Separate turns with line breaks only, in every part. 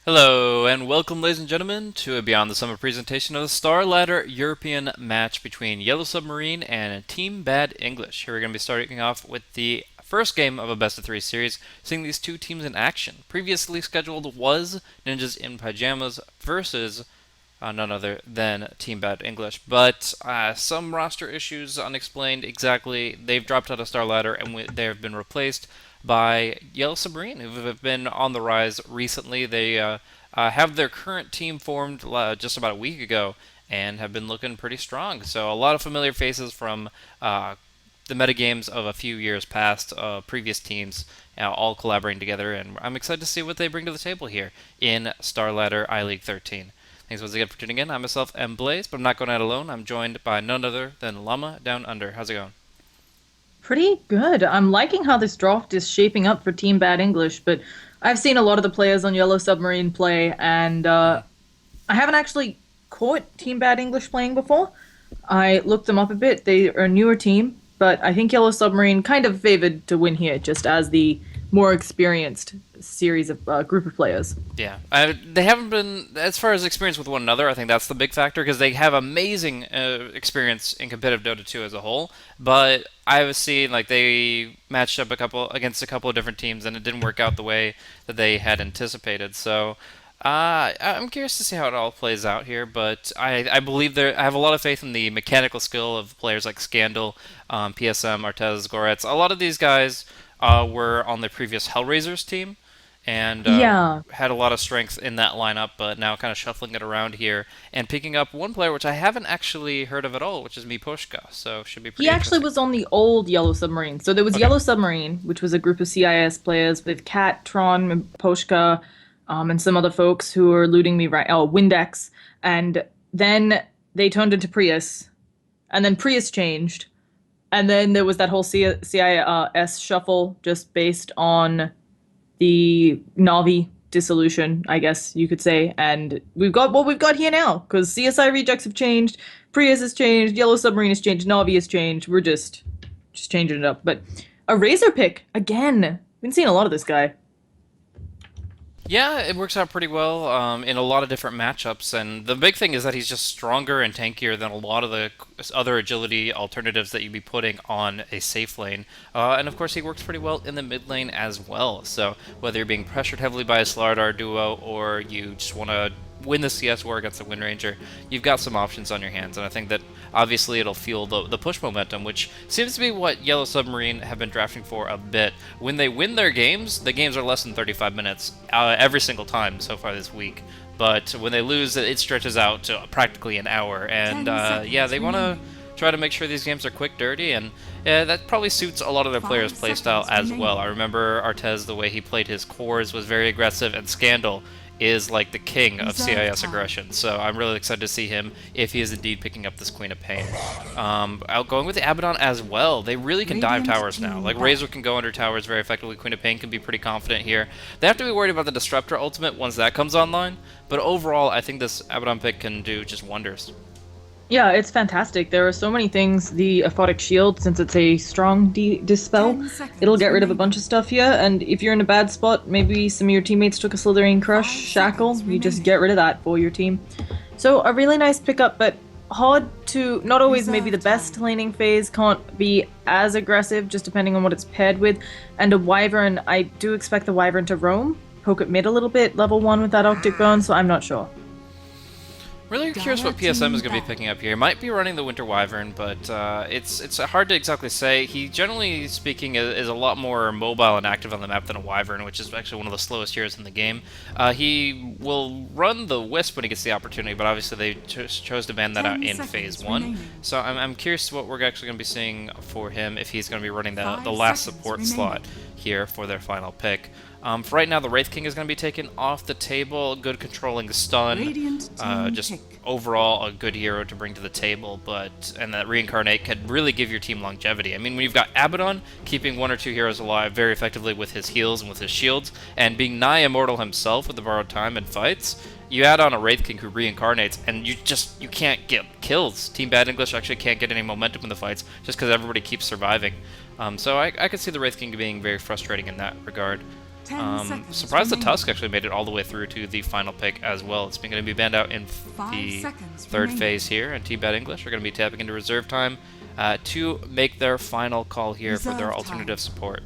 Hello, and welcome, ladies and gentlemen, to a Beyond the Summer presentation of the Star Ladder European match between Yellow Submarine and Team Bad English. Here we're going to be starting off with the first game of a best-of-3 series, seeing these two teams in action. Previously scheduled was Ninjas in Pajamas versus none other than Team Bad English. But some roster issues unexplained exactly. They've dropped out of Star Ladder and they have been replaced by Yellow Submarine, who have been on the rise recently. They have their current team formed just about a week ago and have been looking pretty strong. So a lot of familiar faces from the metagames of a few years past, previous teams, all collaborating together, and I'm excited to see what they bring to the table here in Star Ladder iLeague 13. Thanks once again for tuning in. I myself am Blaze, but I'm not going out alone. I'm joined by none other than Llama Down Under. How's it going?
Pretty good. I'm liking how this draft is shaping up for Team Bad English, but I've seen a lot of the players on Yellow Submarine play, and I haven't actually caught Team Bad English playing before. I looked them up a bit. They are a newer team, but I think Yellow Submarine kind of favored to win here, just as the more experienced series of group of players.
Yeah, they haven't been as far as experience with one another. I think that's the big factor because they have amazing experience in competitive Dota 2 as a whole. But I was seeing like they matched up against a couple of different teams, and it didn't work out the way that they had anticipated. So I'm curious to see how it all plays out here, but I believe I have a lot of faith in the mechanical skill of players like Scandal, PSM, Artez, Goretz. A lot of these guys were on the previous Hellraisers team and
Yeah.
had a lot of strength in that lineup, but now kind of shuffling it around here and picking up one player which I haven't actually heard of at all, which is Miposhka, so should be
He
pretty
actually
interesting.
was on the old Yellow Submarine. So there was
Okay.
Yellow Submarine, which was a group of CIS players with Kat, Tron, Poshka, and some other folks who are eluding me right. Oh, Windex. And then they turned into Prius. And then Prius changed. And then there was that whole CIS shuffle just based on the Navi dissolution, I guess you could say. And we've got what we've got here now, because CSI rejects have changed, Prius has changed, Yellow Submarine has changed, Navi has changed. We're just changing it up. But a Razor pick again. Been seeing a lot of this guy.
Yeah, it works out pretty well in a lot of different matchups, and the big thing is that he's just stronger and tankier than a lot of the other agility alternatives that you'd be putting on a safe lane. And of course, he works pretty well in the mid lane as well. So whether you're being pressured heavily by a Slardar duo or you just want to win the CS war against the Wind Ranger, you've got some options on your hands, and I think that obviously it'll fuel the push momentum, which seems to be what Yellow Submarine have been drafting for a bit. When they win their games, the games are less than 35 minutes every single time so far this week. But when they lose, it stretches out to practically an hour, and yeah, they want to try to make sure these games are quick, dirty, and that probably suits a lot of their players' playstyle as well. I remember Artez, the way he played his cores was very aggressive, and Scandal is like the king of CIS aggression. So I'm really excited to see him if he is indeed picking up this Queen of Pain. Outgoing with the Abaddon as well. They really can dive towers now. Like Razor can go under towers very effectively. Queen of Pain can be pretty confident here. They have to be worried about the Disruptor ultimate once that comes online. But overall, I think this Abaddon pick can do just wonders.
Yeah, it's fantastic. There are so many things. The Aphotic Shield, since it's a strong dispel, it'll get rid of a bunch of stuff here. And if you're in a bad spot, maybe some of your teammates took a Slithering Crush, Shackle, you just get rid of that for your team. So a really nice pickup, but hard to, not always maybe the best laning phase, can't be as aggressive, just depending on what it's paired with. And a Wyvern, I do expect the Wyvern to roam, poke at mid a little bit, level 1 with that Octic Burn, so I'm not sure.
Really curious what PSM is going to be picking up here. He might be running the Winter Wyvern, but it's hard to exactly say. He, generally speaking, is a lot more mobile and active on the map than a Wyvern, which is actually one of the slowest heroes in the game. He will run the Wisp when he gets the opportunity, but obviously they chose to ban that out in Phase 1. So I'm curious what we're actually going to be seeing for him if he's going to be running the last support slot here for their final pick. For right now, the Wraith King is going to be taken off the table. Good controlling stun. Just overall a good hero to bring to the table, and that Reincarnate could really give your team longevity. I mean, when you've got Abaddon keeping one or two heroes alive very effectively with his heals and with his shields, and being nigh immortal himself with the borrowed time in fights, you add on a Wraith King who reincarnates, and you can't get kills. Team Bad English actually can't get any momentum in the fights just because everybody keeps surviving. So I could see the Wraith King being very frustrating in that regard.
10 seconds
Surprised the
remaining.
Tusk actually made it all the way through to the final pick as well. It's going to be banned out in
5
the
seconds
third
remaining.
phase here, and TBE English are going to be tapping into reserve time to make their final call here for their
Reserve
alternative
time.
support.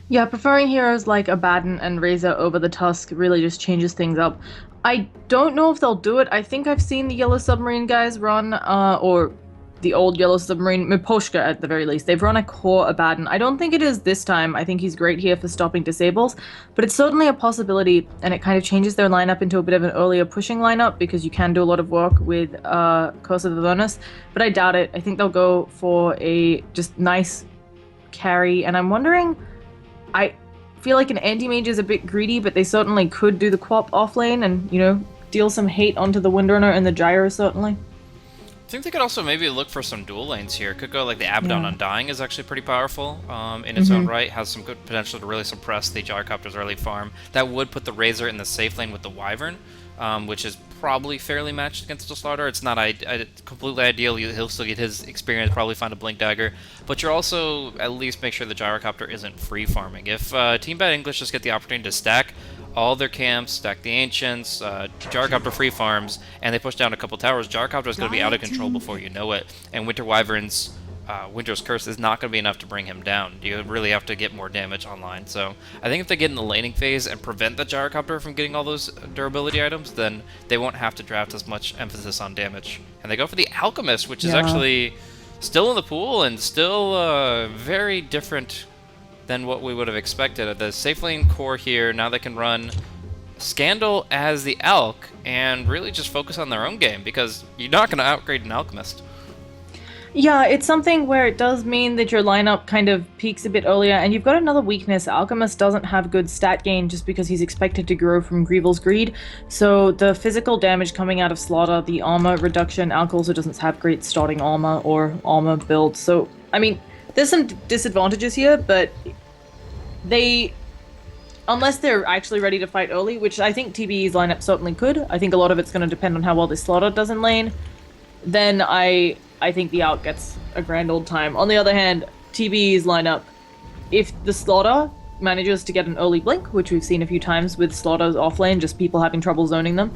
Yeah, preferring heroes like Abaddon and Razor over the Tusk really just changes things up. I don't know if they'll do it. I think I've seen the Yellow Submarine guys run, or the old Yellow Submarine, Miposhka at the very least. They've run a core Abaddon. I don't think it is this time. I think he's great here for stopping disables, but it's certainly a possibility, and it kind of changes their lineup into a bit of an earlier pushing lineup because you can do a lot of work with Curse of Avernus, but I doubt it. I think they'll go for a just nice carry, and I'm wondering. I feel like an anti-mage is a bit greedy, but they certainly could do the Quap off lane and, deal some hate onto the Windrunner and the Gyro, certainly.
I think they could also maybe look for some dual lanes here. Could go like the Abaddon
Yeah.
Undying is actually pretty powerful in its own right. Has some good potential to really suppress the Gyrocopter's early farm. That would put the Razor in the safe lane with the Wyvern, which is probably fairly matched against the Slaughter. It's not completely ideal. He'll still get his experience, probably find a Blink Dagger. But you're also at least make sure the Gyrocopter isn't free farming. If Team Bad English just get the opportunity to stack all their camps, stack the Ancients, Gyrocopter free farms, and they push down a couple towers, Gyrocopter is going to be out of control before you know it. And Winter Wyvern's Winter's Curse is not going to be enough to bring him down. You really have to get more damage online. So I think if they get in the laning phase and prevent the Gyrocopter from getting all those durability items, then they won't have to draft as much emphasis on damage. And they go for the Alchemist, which is actually still in the pool and still very different than what we would have expected. The safe lane core here, now they can run Scandal as the Alch and really just focus on their own game because you're not going to upgrade an Alchemist.
Yeah, it's something where it does mean that your lineup kind of peaks a bit earlier, and you've got another weakness. Alchemist doesn't have good stat gain just because he's expected to grow from Grievel's Greed. So the physical damage coming out of Slaughter, the armor reduction, Alch also doesn't have great starting armor or armor build. So, I mean, there's some disadvantages here, but they, unless they're actually ready to fight early, which I think TBE's lineup certainly could, I think a lot of it's going to depend on how well this Slaughter does in lane, then I think the Alch gets a grand old time. On the other hand, TBE's lineup, if the Slaughter manages to get an early blink, which we've seen a few times with Slaughters offlane, just people having trouble zoning them,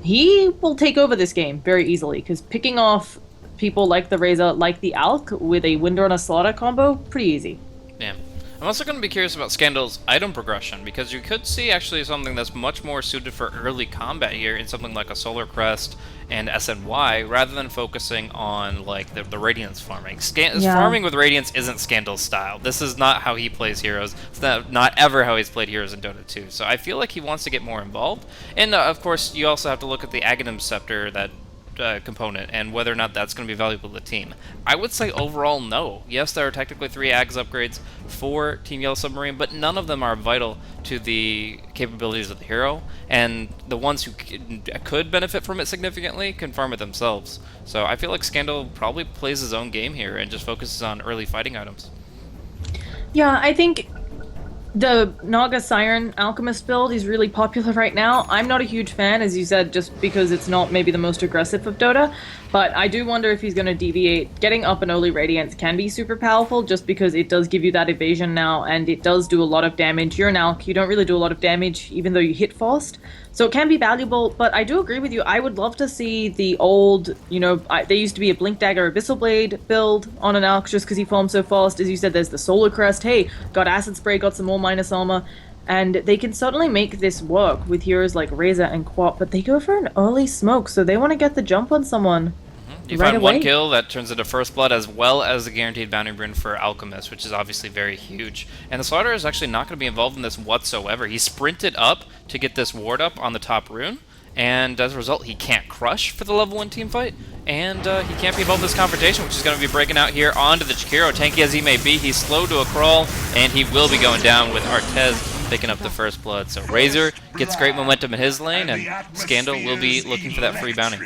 he will take over this game very easily, because picking off people like the Razor, like the Alch, with a Windrunner Slaughter combo, pretty easy.
Yeah. I'm also going to be curious about Scandal's item progression, because you could see actually something that's much more suited for early combat here in something like a Solar Crest and SNY, rather than focusing on like the Radiance farming. Farming with Radiance isn't Scandal's style. This is not how he plays heroes. It's not ever how he's played heroes in Dota 2. So I feel like he wants to get more involved. And of course, you also have to look at the Aghanim Scepter that component and whether or not that's going to be valuable to the team. I would say overall no. Yes, there are technically 3 Ags upgrades for Team Yellow Submarine, but none of them are vital to the capabilities of the hero, and the ones who could benefit from it significantly can farm it themselves. So I feel like Scandal probably plays his own game here and just focuses on early fighting items.
Yeah, I think the Naga Siren Alchemist build is really popular right now. I'm not a huge fan, as you said, just because it's not maybe the most aggressive of Dota, but I do wonder if he's going to deviate. Getting up an early Radiance can be super powerful, just because it does give you that evasion now, and it does do a lot of damage. You're an Alch, you don't really do a lot of damage, even though you hit fast, so it can be valuable, but I do agree with you. I would love to see the old, there used to be a Blink Dagger Abyssal Blade build on an Alch just because he farms so fast. As you said, there's the Solar Crest. Hey, got Acid Spray, got some more minus armor, and they can certainly make this work with heroes like Razor and Quap, but they go for an early smoke, so they want to get the jump on someone.
You
right
find
away.
one kill, that turns into First Blood, as well as the guaranteed bounty rune for Alchemist, which is obviously very huge. And the Slaughter is actually not going to be involved in this whatsoever. He sprinted up to get this ward up on the top rune, and as a result, he can't crush for the level 1 team fight, and he can't be involved in this confrontation, which is going to be breaking out here onto the Chikiro. Tanky as he may be, he's slow to a crawl, and he will be going down with Artez picking up the First Blood. So Razor gets great momentum in his lane, and Scandal will be looking for that free bounty.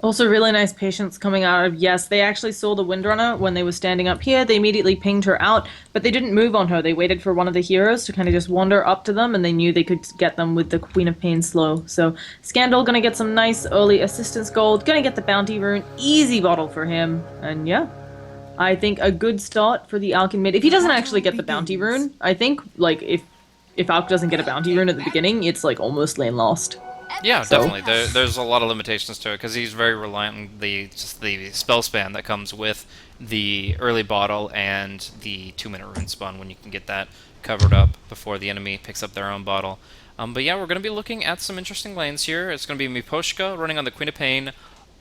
Also, really nice patience coming out of YeS. They actually saw the Windrunner when they were standing up here. They immediately pinged her out, but they didn't move on her. They waited for one of the heroes to kind of just wander up to them, and they knew they could get them with the Queen of Pain slow. So Scandal gonna get some nice early assistance gold, gonna get the bounty rune, easy bottle for him, and yeah. I think a good start for the Alkin mid. If he doesn't actually get the bounty rune, I think, like, if if Alk doesn't get a bounty rune at the beginning, it's like almost lane lost.
Yeah,
So
definitely. There's a lot of limitations to it because he's very reliant on the spell spam that comes with the early bottle and the 2-minute rune spawn when you can get that covered up before the enemy picks up their own bottle. But yeah, we're going to be looking at some interesting lanes here. It's going to be Miposhka running on the Queen of Pain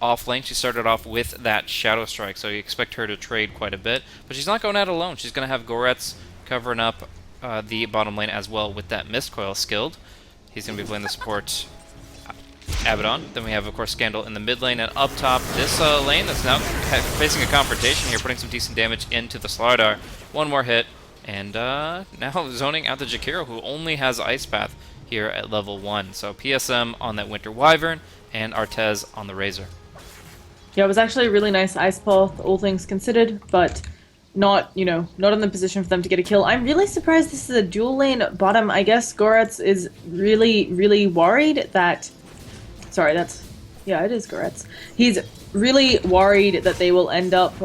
off lane. She started off with that Shadow Strike, so you expect her to trade quite a bit. But she's not going out alone. She's going to have Goretz covering up the bottom lane as well with that Mist Coil skilled. He's going to be playing the support Abaddon. Then we have, of course, Scandal in the mid lane, and up top, this lane that's now facing a confrontation here, putting some decent damage into the Slardar. One more hit, and now zoning out the Jakiro, who only has Ice Path here at level 1. So PSM on that Winter Wyvern, and Artez on the Razor.
yeah, it was actually a really nice ice path, all things considered, but not, you know, not in the position for them to get a kill. I'm really surprised this is a dual lane bottom. I guess Goretz is really, really worried that... Sorry, that's... Yeah, it is Goretz. He's really worried that they will end up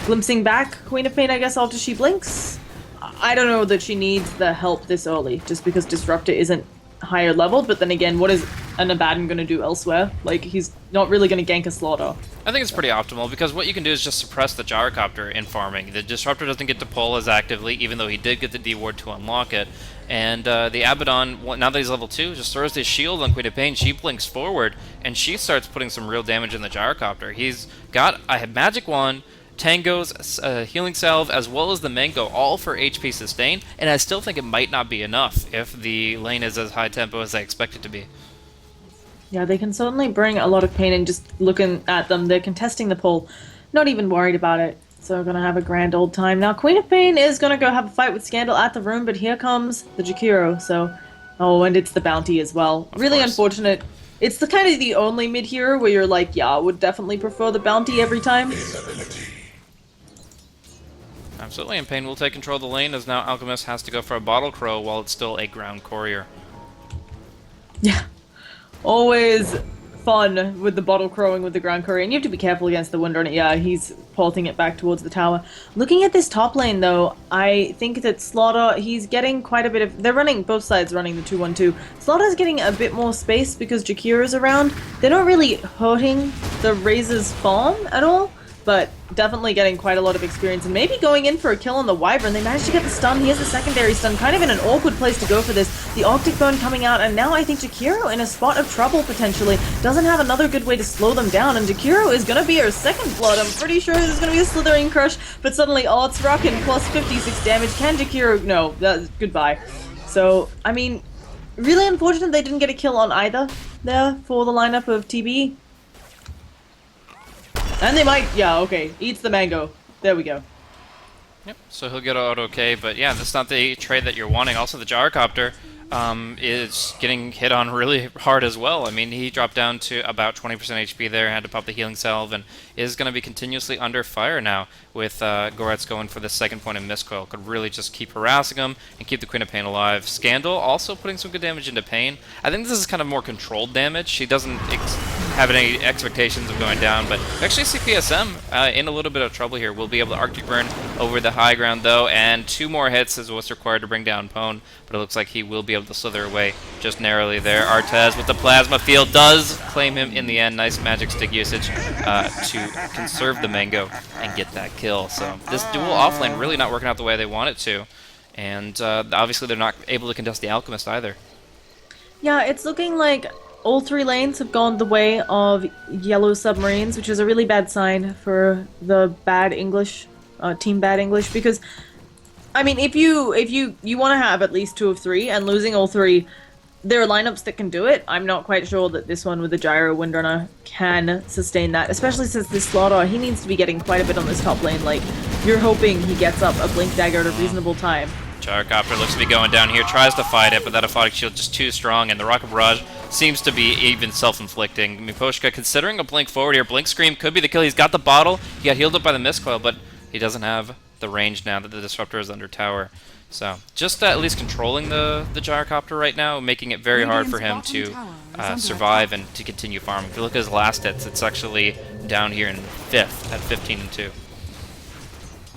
glimpsing back Queen of Pain, I guess, after she blinks. I don't know that she needs the help this early, just because Disruptor isn't higher leveled, but then again, what is an Abaddon going to do elsewhere? Like, he's not really going to gank a Slaughter.
I think it's pretty optimal, because what you can do is just suppress the Gyrocopter in farming. The Disruptor doesn't get to pull as actively, even though he did get the D-Ward to unlock it. And the Abaddon, now that he's level 2, just throws his shield on Queen of Pain. She blinks forward, and she starts putting some real damage in the Gyrocopter. He's got a Magic Wand, Tango's Healing Salve, as well as the Mango, all for HP sustain, and I still think it might not be enough if the lane is as high tempo as I expect it to be.
Yeah, they can certainly bring a lot of pain, and just looking at them, they're contesting the pull, not even worried about it. So we're going to have a grand old time. Now, Queen of Pain is going to go have a fight with Scandal at the room, but here comes the Jakiro, so... Oh, and it's the bounty as well. Really unfortunate. It's the kind of the only mid-hero where you're like, yeah, I would definitely prefer the bounty every time.
Absolutely, and Pain will take control of the lane, as now Alchemist has to go for a Bottle Crow while it's still a Ground Courier.
Yeah. Always fun with the bottle crowing with the Ground Courier, and you have to be careful against the wind on it. Yeah, he's pulling it back towards the tower. Looking at this top lane, though, I think that Slaughter, he's getting quite a bit of... They're running, both sides running the 2-1-2. Slaughter's getting a bit more space because Jakira's around. They're not really hurting the Razor's farm at all, but definitely getting quite a lot of experience, and maybe going in for a kill on the Wyvern. They managed to get the stun. He has the secondary stun, kind of in an awkward place to go for this. The Arctic Burn coming out, and now I think Jakiro in a spot of trouble, potentially. Doesn't have another good way to slow them down, and Jakiro is going to be her second blood. I'm pretty sure there's going to be a Slithering Crush, but suddenly, oh, it's rocking, plus 56 damage. Can Jakiro... No, that's goodbye. So, I mean, really unfortunate they didn't get a kill on either there for the lineup of TBE. And they might, yeah, okay, eats the mango. There we go.
Yep, so he'll get out okay, but yeah, that's not the trade that you're wanting. Also, the Gyrocopter is getting hit on really hard as well. I mean, he dropped down to about 20% HP there, had to pop the Healing Salve, and is going to be continuously under fire now with Goretz going for the second point in Mist Coil. Could really just keep harassing him and keep the Queen of Pain alive. Scandal also putting some good damage into Pain. I think this is kind of more controlled damage. She doesn't have any expectations of going down, but actually CPSM in a little bit of trouble here. We'll be able to Arctic Burn over the high ground though, and 2 more hits is what's required to bring down Pone, but it looks like he will be able to slither away just narrowly there. Artez with the Plasma Field does claim him in the end. Nice magic stick usage to conserve the Mango and get that kill. So this dual offlane really not working out the way they want it to, and obviously they're not able to contest the Alchemist either.
Yeah, it's looking like all 3 lanes have gone the way of Yellow Submarines, which is a really bad sign for the bad English, team bad English, because, I mean, if you want to have at least 2 of 3, and losing all 3, there are lineups that can do it. I'm not quite sure that this one with the Gyro Windrunner can sustain that, especially since this Slaughter, he needs to be getting quite a bit on this top lane. Like, you're hoping he gets up a Blink Dagger at a reasonable time.
Gyrocopter looks to be going down here, tries to fight it, but that Aphotic Shield just too strong, and the Rocket Barrage seems to be even self-inflicting. Miposhka considering a blink forward here. Blink Scream could be the kill. He's got the bottle. He got healed up by the Mist Coil, but he doesn't have the range now that the Disruptor is under tower. So, just at least controlling the Gyrocopter right now, making it very hard for him to survive and to continue farming. If you look at his last hits, it's actually down here in 5th at 15-2.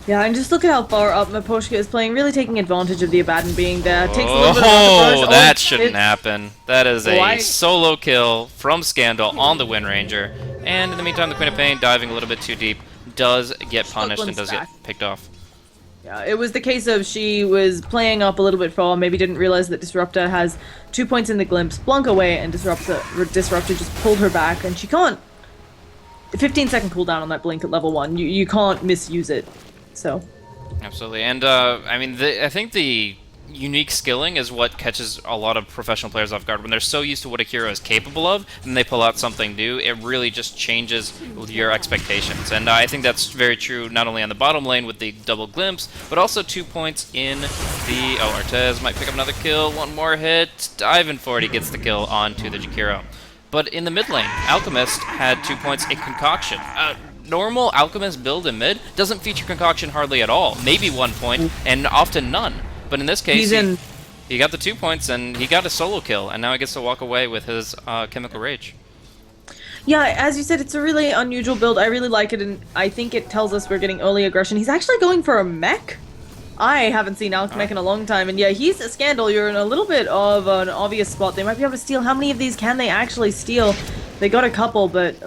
Yeah, and just look at how far up Miposhka is playing, really taking advantage of the Abaddon being there. Takes a little bit of
Oh,
burst.
that shouldn't happen. That is a
Why?
solo kill from Scandal on the Wind Ranger. And in the meantime, the Queen of Pain, diving a little bit too deep, does get punished and does get picked off.
Yeah, it was the case of she was playing up a little bit far, maybe didn't realize that Disruptor has 2 points in the glimpse, blunk away, and Disruptor just pulled her back, and she can't. 15-second cooldown on that blink at level 1. You can't misuse it. So.
Absolutely, and I mean, I think the unique skilling is what catches a lot of professional players off guard. When they're so used to what a hero is capable of, and they pull out something new, it really just changes your expectations. And I think that's very true not only on the bottom lane with the double glimpse, but also 2 points in the... Oh, Artez might pick up another kill, one more hit, diving for it, he gets the kill onto the Jakiro. But in the mid lane, Alchemist had 2 points in Concoction. Normal Alchemist build in mid doesn't feature Concoction hardly at all. Maybe 1 point, and often none. But in this case, he got the 2 points, and he got a solo kill, and now he gets to walk away with his Chemical Rage.
Yeah, as you said, it's a really unusual build. I really like it, and I think it tells us we're getting early aggression. He's actually going for a mech. I haven't seen Alchemech in a long time, and yeah, he's a Scandal. You're in a little bit of an obvious spot. They might be able to steal. How many of these can they actually steal? They got a couple, but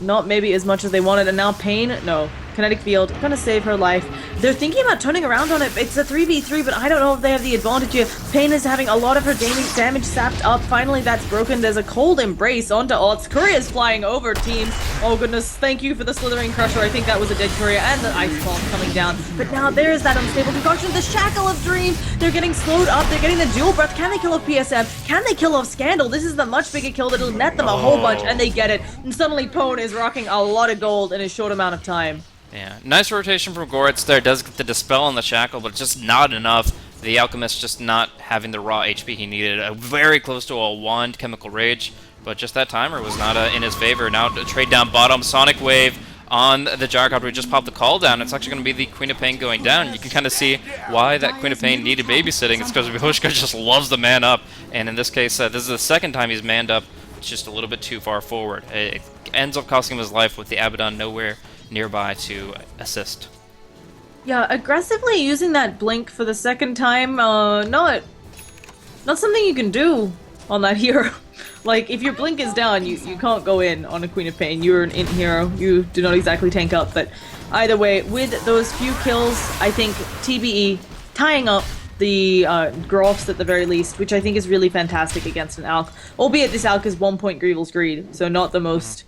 not maybe as much as they wanted. And now Pain, no. Kinetic Field, gonna save her life. They're thinking about turning around on it. It's a 3v3, but I don't know if they have the advantage here. Pain is having a lot of her damage sapped up. Finally, that's broken. There's a cold embrace onto Ots. Couria's flying over, team. Oh goodness, thank you for the Slithering Crusher. I think that was a dead Courier, and the Ice Bomb coming down. But now there's that unstable concoction. The Shackle of Dreams. They're getting slowed up. They're getting the Dual Breath. Can they kill off PSM? Can they kill off Scandal? This is the much bigger kill that'll net them a whole bunch, and they get it. And suddenly Pone is rocking a lot of gold in a short amount of time.
Yeah, nice rotation from Goretz there. Does get the Dispel on the Shackle, but just not enough. The Alchemist just not having the raw HP he needed. Very close to a 1 Chemical Rage, but just that timer was not in his favor. Now to trade down bottom, Sonic Wave on the Gyrocopter. We just popped the call down. It's actually going to be the Queen of Pain going down. You can kind of see why that Queen of Pain needed babysitting. It's because Mihoshka just loves the man up, and in this case, this is the second time he's manned up. It's just a little bit too far forward. It ends up costing him his life with the Abaddon nowhere nearby to assist.
Yeah, aggressively using that blink for the second time, not something you can do on that hero. Like, if your blink is down, you can't go in on a Queen of Pain. You're an int hero. You do not exactly tank up, but either way, with those few kills, I think TBE tying up the Groffs at the very least, which I think is really fantastic against an Alk. Albeit this Alk is 1 point Greevil's Greed, so not the most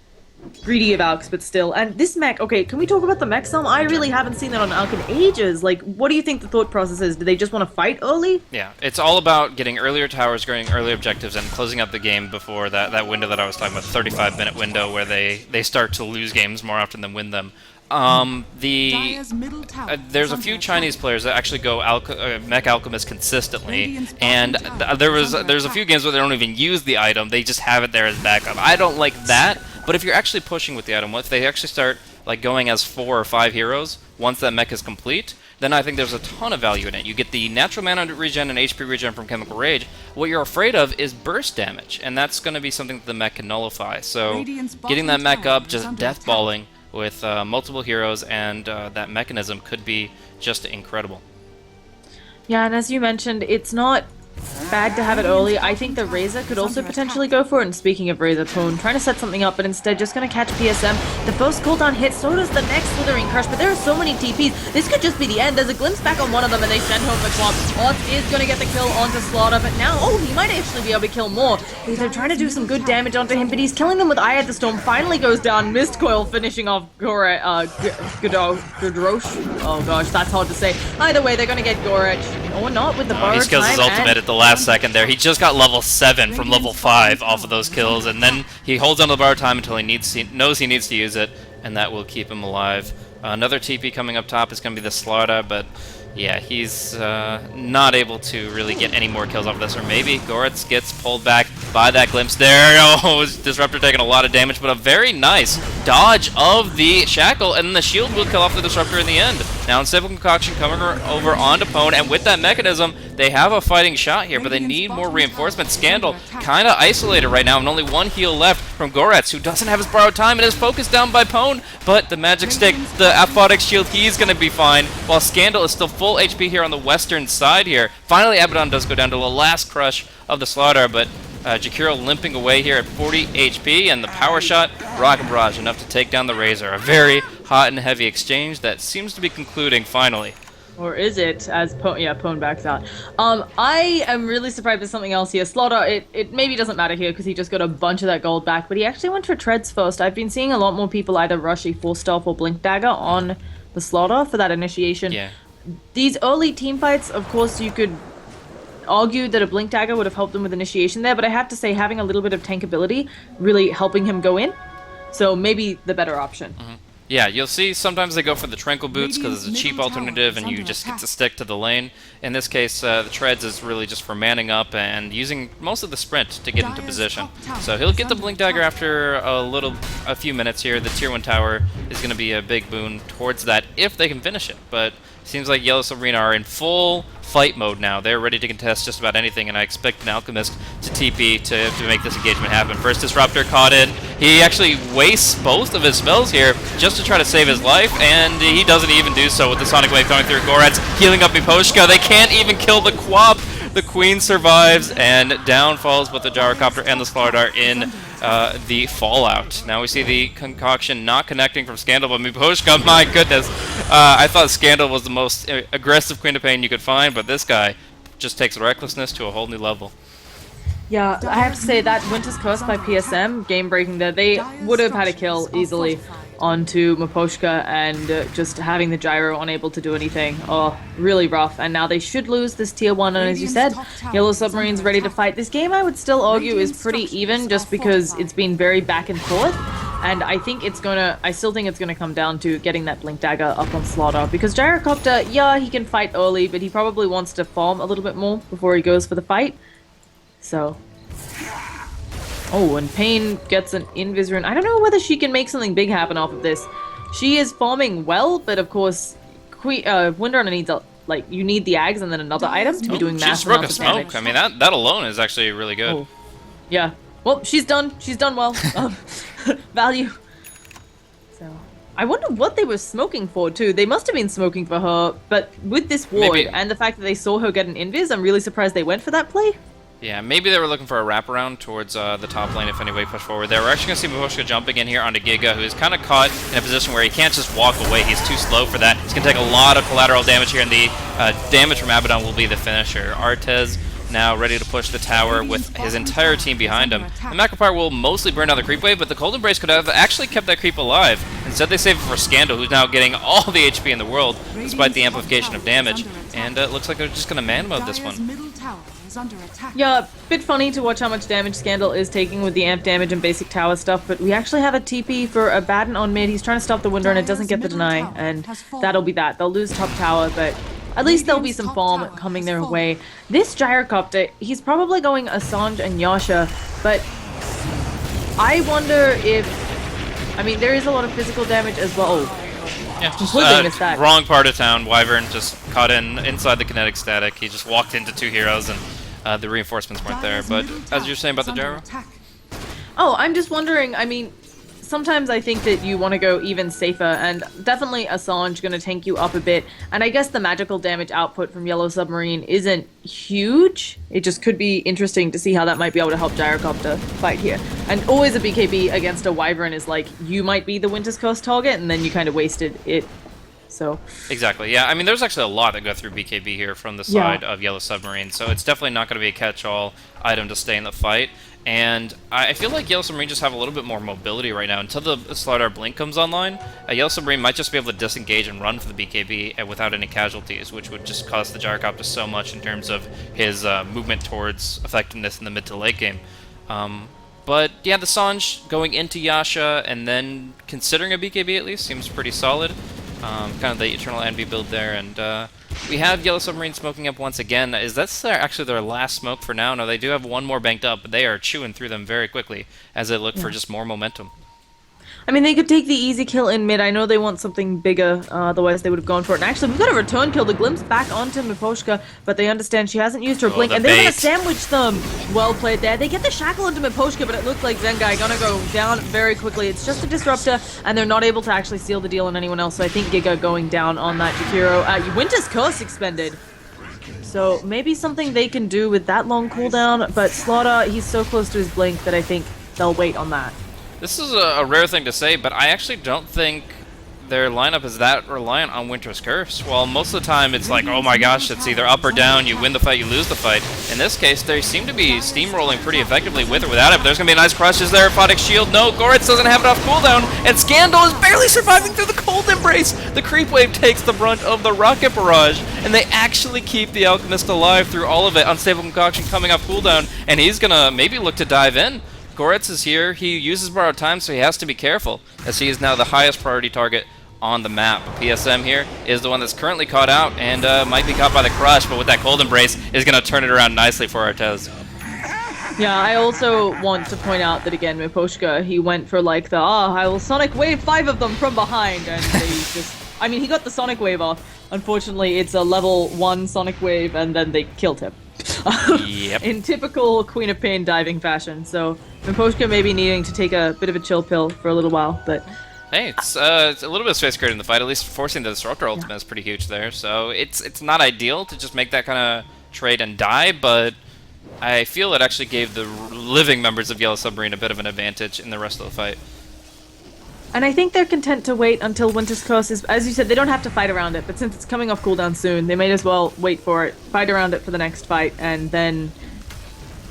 greedy of Alks, but still. And this mech, okay, can we talk about the mech some? I really haven't seen that on Alk in ages. Like, what do you think the thought process is? Do they just want to fight early?
Yeah, it's all about getting earlier towers, getting early objectives, and closing out the game before that window that I was talking about, 35-minute window, where they start to lose games more often than win them. There's a few Chinese players that actually go Mech Alchemist consistently, and there's a few games where they don't even use the item, they just have it there as backup. I don't like that, but if you're actually pushing with the item, if they actually start like going as 4 or 5 heroes once that mech is complete, then I think there's a ton of value in it. You get the natural mana regen and HP regen from Chemical Rage. What you're afraid of is burst damage, and that's going to be something that the mech can nullify. So getting that mech up, just deathballing with multiple heroes and that mechanism could be just incredible.
Yeah, and as you mentioned, it's not bad to have it early. I think the Razor could also potentially go for it. And speaking of Razor, Pone trying to set something up, but instead just going to catch PSM. The first cooldown hit, so does the next Slithering Crush, but there are so many TPs. This could just be the end. There's a glimpse back on one of them, and they send home the clump. Ots is going to get the kill onto Slaughter, but now, he might actually be able to kill more. They're trying to do some good damage onto him, but he's killing them with Eye of the Storm. Finally goes down. Mist Coil finishing off Godrosh. Oh gosh, that's hard to say. Either way, they're going to get Gorech. Or not with the borrowed
He skills his ultimate at the last second there. He just got level 7 from level 5 off of those kills, and then he holds on to the borrowed time until he knows he needs to use it, and that will keep him alive. Another TP coming up top is going to be the Slaughter, but yeah, he's not able to really get any more kills off of this, or maybe Goretz gets pulled back by that glimpse there. Oh, Disruptor taking a lot of damage, but a very nice dodge of the Shackle, and the shield will kill off the Disruptor in the end. Now Unstable Concoction coming over onto Pwn, and with that mechanism, they have a fighting shot here, but they need more reinforcements. Scandal kind of isolated right now, and only one heal left from Goretz, who doesn't have his borrowed time and is focused down by Pwn, but the Magic Stick, the Aphotic Shield, he's going to be fine, while Scandal is still full HP here on the western side here. Finally, Abaddon does go down to the last crush of the Slaughter, but Jakiro limping away here at 40 HP, and the power shot, Rocket Barrage, enough to take down the Razor. A very hot and heavy exchange that seems to be concluding finally.
Or is it, as Pwn backs out. I am really surprised with something else here. Slaughter, it maybe doesn't matter here because he just got a bunch of that gold back, but he actually went for Treads first. I've been seeing a lot more people either rush a Force Stealth or Blink Dagger on the Slaughter for that initiation.
Yeah.
These early team fights, of course, you could argue that a Blink Dagger would have helped him with initiation there, but I have to say having a little bit of tankability really helping him go in. So maybe the better option.
Yeah, you'll see sometimes they go for the Tranquil Boots because it's a cheap alternative and you just get to stick to the lane. In this case, the Treads is really just for manning up and using most of the sprint to get into position. So he'll get the Blink Dagger after a few minutes here. The Tier 1 tower is going to be a big boon towards that if they can finish it. But it seems like Yellow Submarine are in full fight mode now. They're ready to contest just about anything, and I expect an Alchemist to TP to make this engagement happen. First Disruptor caught in. He actually wastes both of his spells here just to try to save his life, and he doesn't even do so with the Sonic Wave coming through. Goretz healing up Miposhka. They can't even kill the Quap. The Queen survives, and down falls both the Gyrocopter and the Slaughter in the fallout. Now we see the concoction not connecting from Scandal, but Miposhka, my goodness. I thought Scandal was the most aggressive Queen of Pain you could find, but this guy just takes recklessness to a whole new level.
Yeah, I have to say that Winter's Curse by PSM, game-breaking there, they would have had a kill easily onto Miposhka, and just having the gyro unable to do anything. Oh, really rough. And now they should lose this tier 1, and as you said, Yellow Submarine's ready to fight. This game, I would still argue, is pretty even just because it's been very back and forth. And I still think it's gonna come down to getting that Blink Dagger up on Slaughter, because Gyrocopter, yeah, he can fight early, but he probably wants to farm a little bit more before he goes for the fight. So, oh, and Pain gets an Invis rune. I don't know whether she can make something big happen off of this. She is farming well, but of course, Windrunner needs you need the Ags and then another item to be doing massive
She just broke a
amounts of
smoke.
damage.
I mean, that alone is actually really good.
Oh. Yeah. Well, she's done. She's done well. Value. So, I wonder what they were smoking for, too. They must have been smoking for her, but with this ward and the fact that they saw her get an Invis, I'm really surprised they went for that play.
Yeah, maybe they were looking for a wraparound towards the top lane if anybody pushed forward there. We're actually going to see Miposhka jumping in here onto Giga, who is kind of caught in a position where he can't just walk away. He's too slow for that. He's going to take a lot of collateral damage here, and the damage from Abaddon will be the finisher. Artez now ready to push the tower with his entire team behind him. The Macropyre will mostly burn down the creep wave, but the Cold Embrace could have actually kept that creep alive. Instead, they save it for Scandal, who's now getting all the HP in the world, despite the amplification of damage. And it looks like they're just going to man mode this one.
Yeah, bit funny to watch how much damage Scandal is taking with the amp damage and basic tower stuff, but we actually have a TP for Abaddon on mid. He's trying to stop the Winder and it doesn't get the deny, and that'll be that. They'll lose top tower, but at least there'll be some farm coming their way. This Gyrocopter, he's probably going Assange and Yasha, but I wonder if... I mean, there is a lot of physical damage as well.
Yeah,
completely missed that.
Wrong part of town. Wyvern just caught inside the kinetic static. He just walked into two heroes, and the reinforcements weren't there. But as you're saying about the gyro?
Oh, I'm just wondering, I mean, sometimes I think that you want to go even safer, and definitely Assange going to tank you up a bit. And I guess the magical damage output from Yellow Submarine isn't huge. It just could be interesting to see how that might be able to help Gyrocopter fight here. And always a BKB against a Wyvern is like, you might be the Winter's Curse target, and then you kind of wasted it. So
exactly, yeah. I mean, there's actually a lot that go through BKB here from the side of Yellow Submarine, so it's definitely not going to be a catch-all item to stay in the fight. And I feel like Yellow Submarine just have a little bit more mobility right now. Until the Slaughter Blink comes online, Yellow Submarine might just be able to disengage and run for the BKB without any casualties, which would just cost the Gyrocopter so much in terms of his movement towards effectiveness in the mid to late game. But yeah, the Sange going into Yasha and then considering a BKB at least seems pretty solid. Kind of the Eternal Envy build there, and we have Yellow Submarine smoking up once again. Is that actually their last smoke for now? No, they do have one more banked up, but they are chewing through them very quickly as they look for just more momentum.
I mean, they could take the easy kill in mid. I know they want something bigger, otherwise they would have gone for it. And actually, we've got a return kill. The glimpse back onto Miposhka, but they understand she hasn't used her
Oh,
blink,
the
and they're going to
bait.
sandwich them. Well played there. They get the shackle into Miposhka, but it looks like Zengai gonna go down very quickly. It's just a disruptor, and they're not able to actually seal the deal on anyone else, so I think Giga going down on that Jakiro. Winter's Curse expended. So maybe something they can do with that long cooldown, but Slaughter, he's so close to his blink that I think they'll wait on that.
This is a rare thing to say, but I actually don't think their lineup is that reliant on Winter's Curse. While most of the time it's like, oh my gosh, it's either up or down, you win the fight, you lose the fight. In this case, they seem to be steamrolling pretty effectively with or without it, but there's going to be a nice crush. Is there a Photic Shield? No, Goretz doesn't have enough cooldown, and Scandal is barely surviving through the Cold Embrace! The Creep Wave takes the brunt of the Rocket Barrage, and they actually keep the Alchemist alive through all of it. Unstable Concoction coming off cooldown, and he's going to maybe look to dive in. Goretz is here. He uses borrowed time, so he has to be careful, as he is now the highest priority target on the map. PSM here is the one that's currently caught out and might be caught by the crush, but with that Cold Embrace is going to turn it around nicely for Artez.
Yeah, I also want to point out that again, Miposhka, he went for like the, I will Sonic Wave 5 of them from behind, and they just, I mean, he got the Sonic Wave off. Unfortunately, it's a level 1 Sonic Wave, and then they killed him.
Yep.
In typical Queen of Pain diving fashion. So Miposhka may be needing to take a bit of a chill pill for a little while, but
Hey, it's a little bit of space created in the fight. At least forcing the Disruptor ultimate is pretty huge there. So it's not ideal to just make that kind of trade and die, but I feel it actually gave the living members of Yellow Submarine a bit of an advantage in the rest of the fight.
and I think they're content to wait until Winter's Curse is, as you said, they don't have to fight around it, but since it's coming off cooldown soon, they may as well wait for it, fight around it for the next fight, and then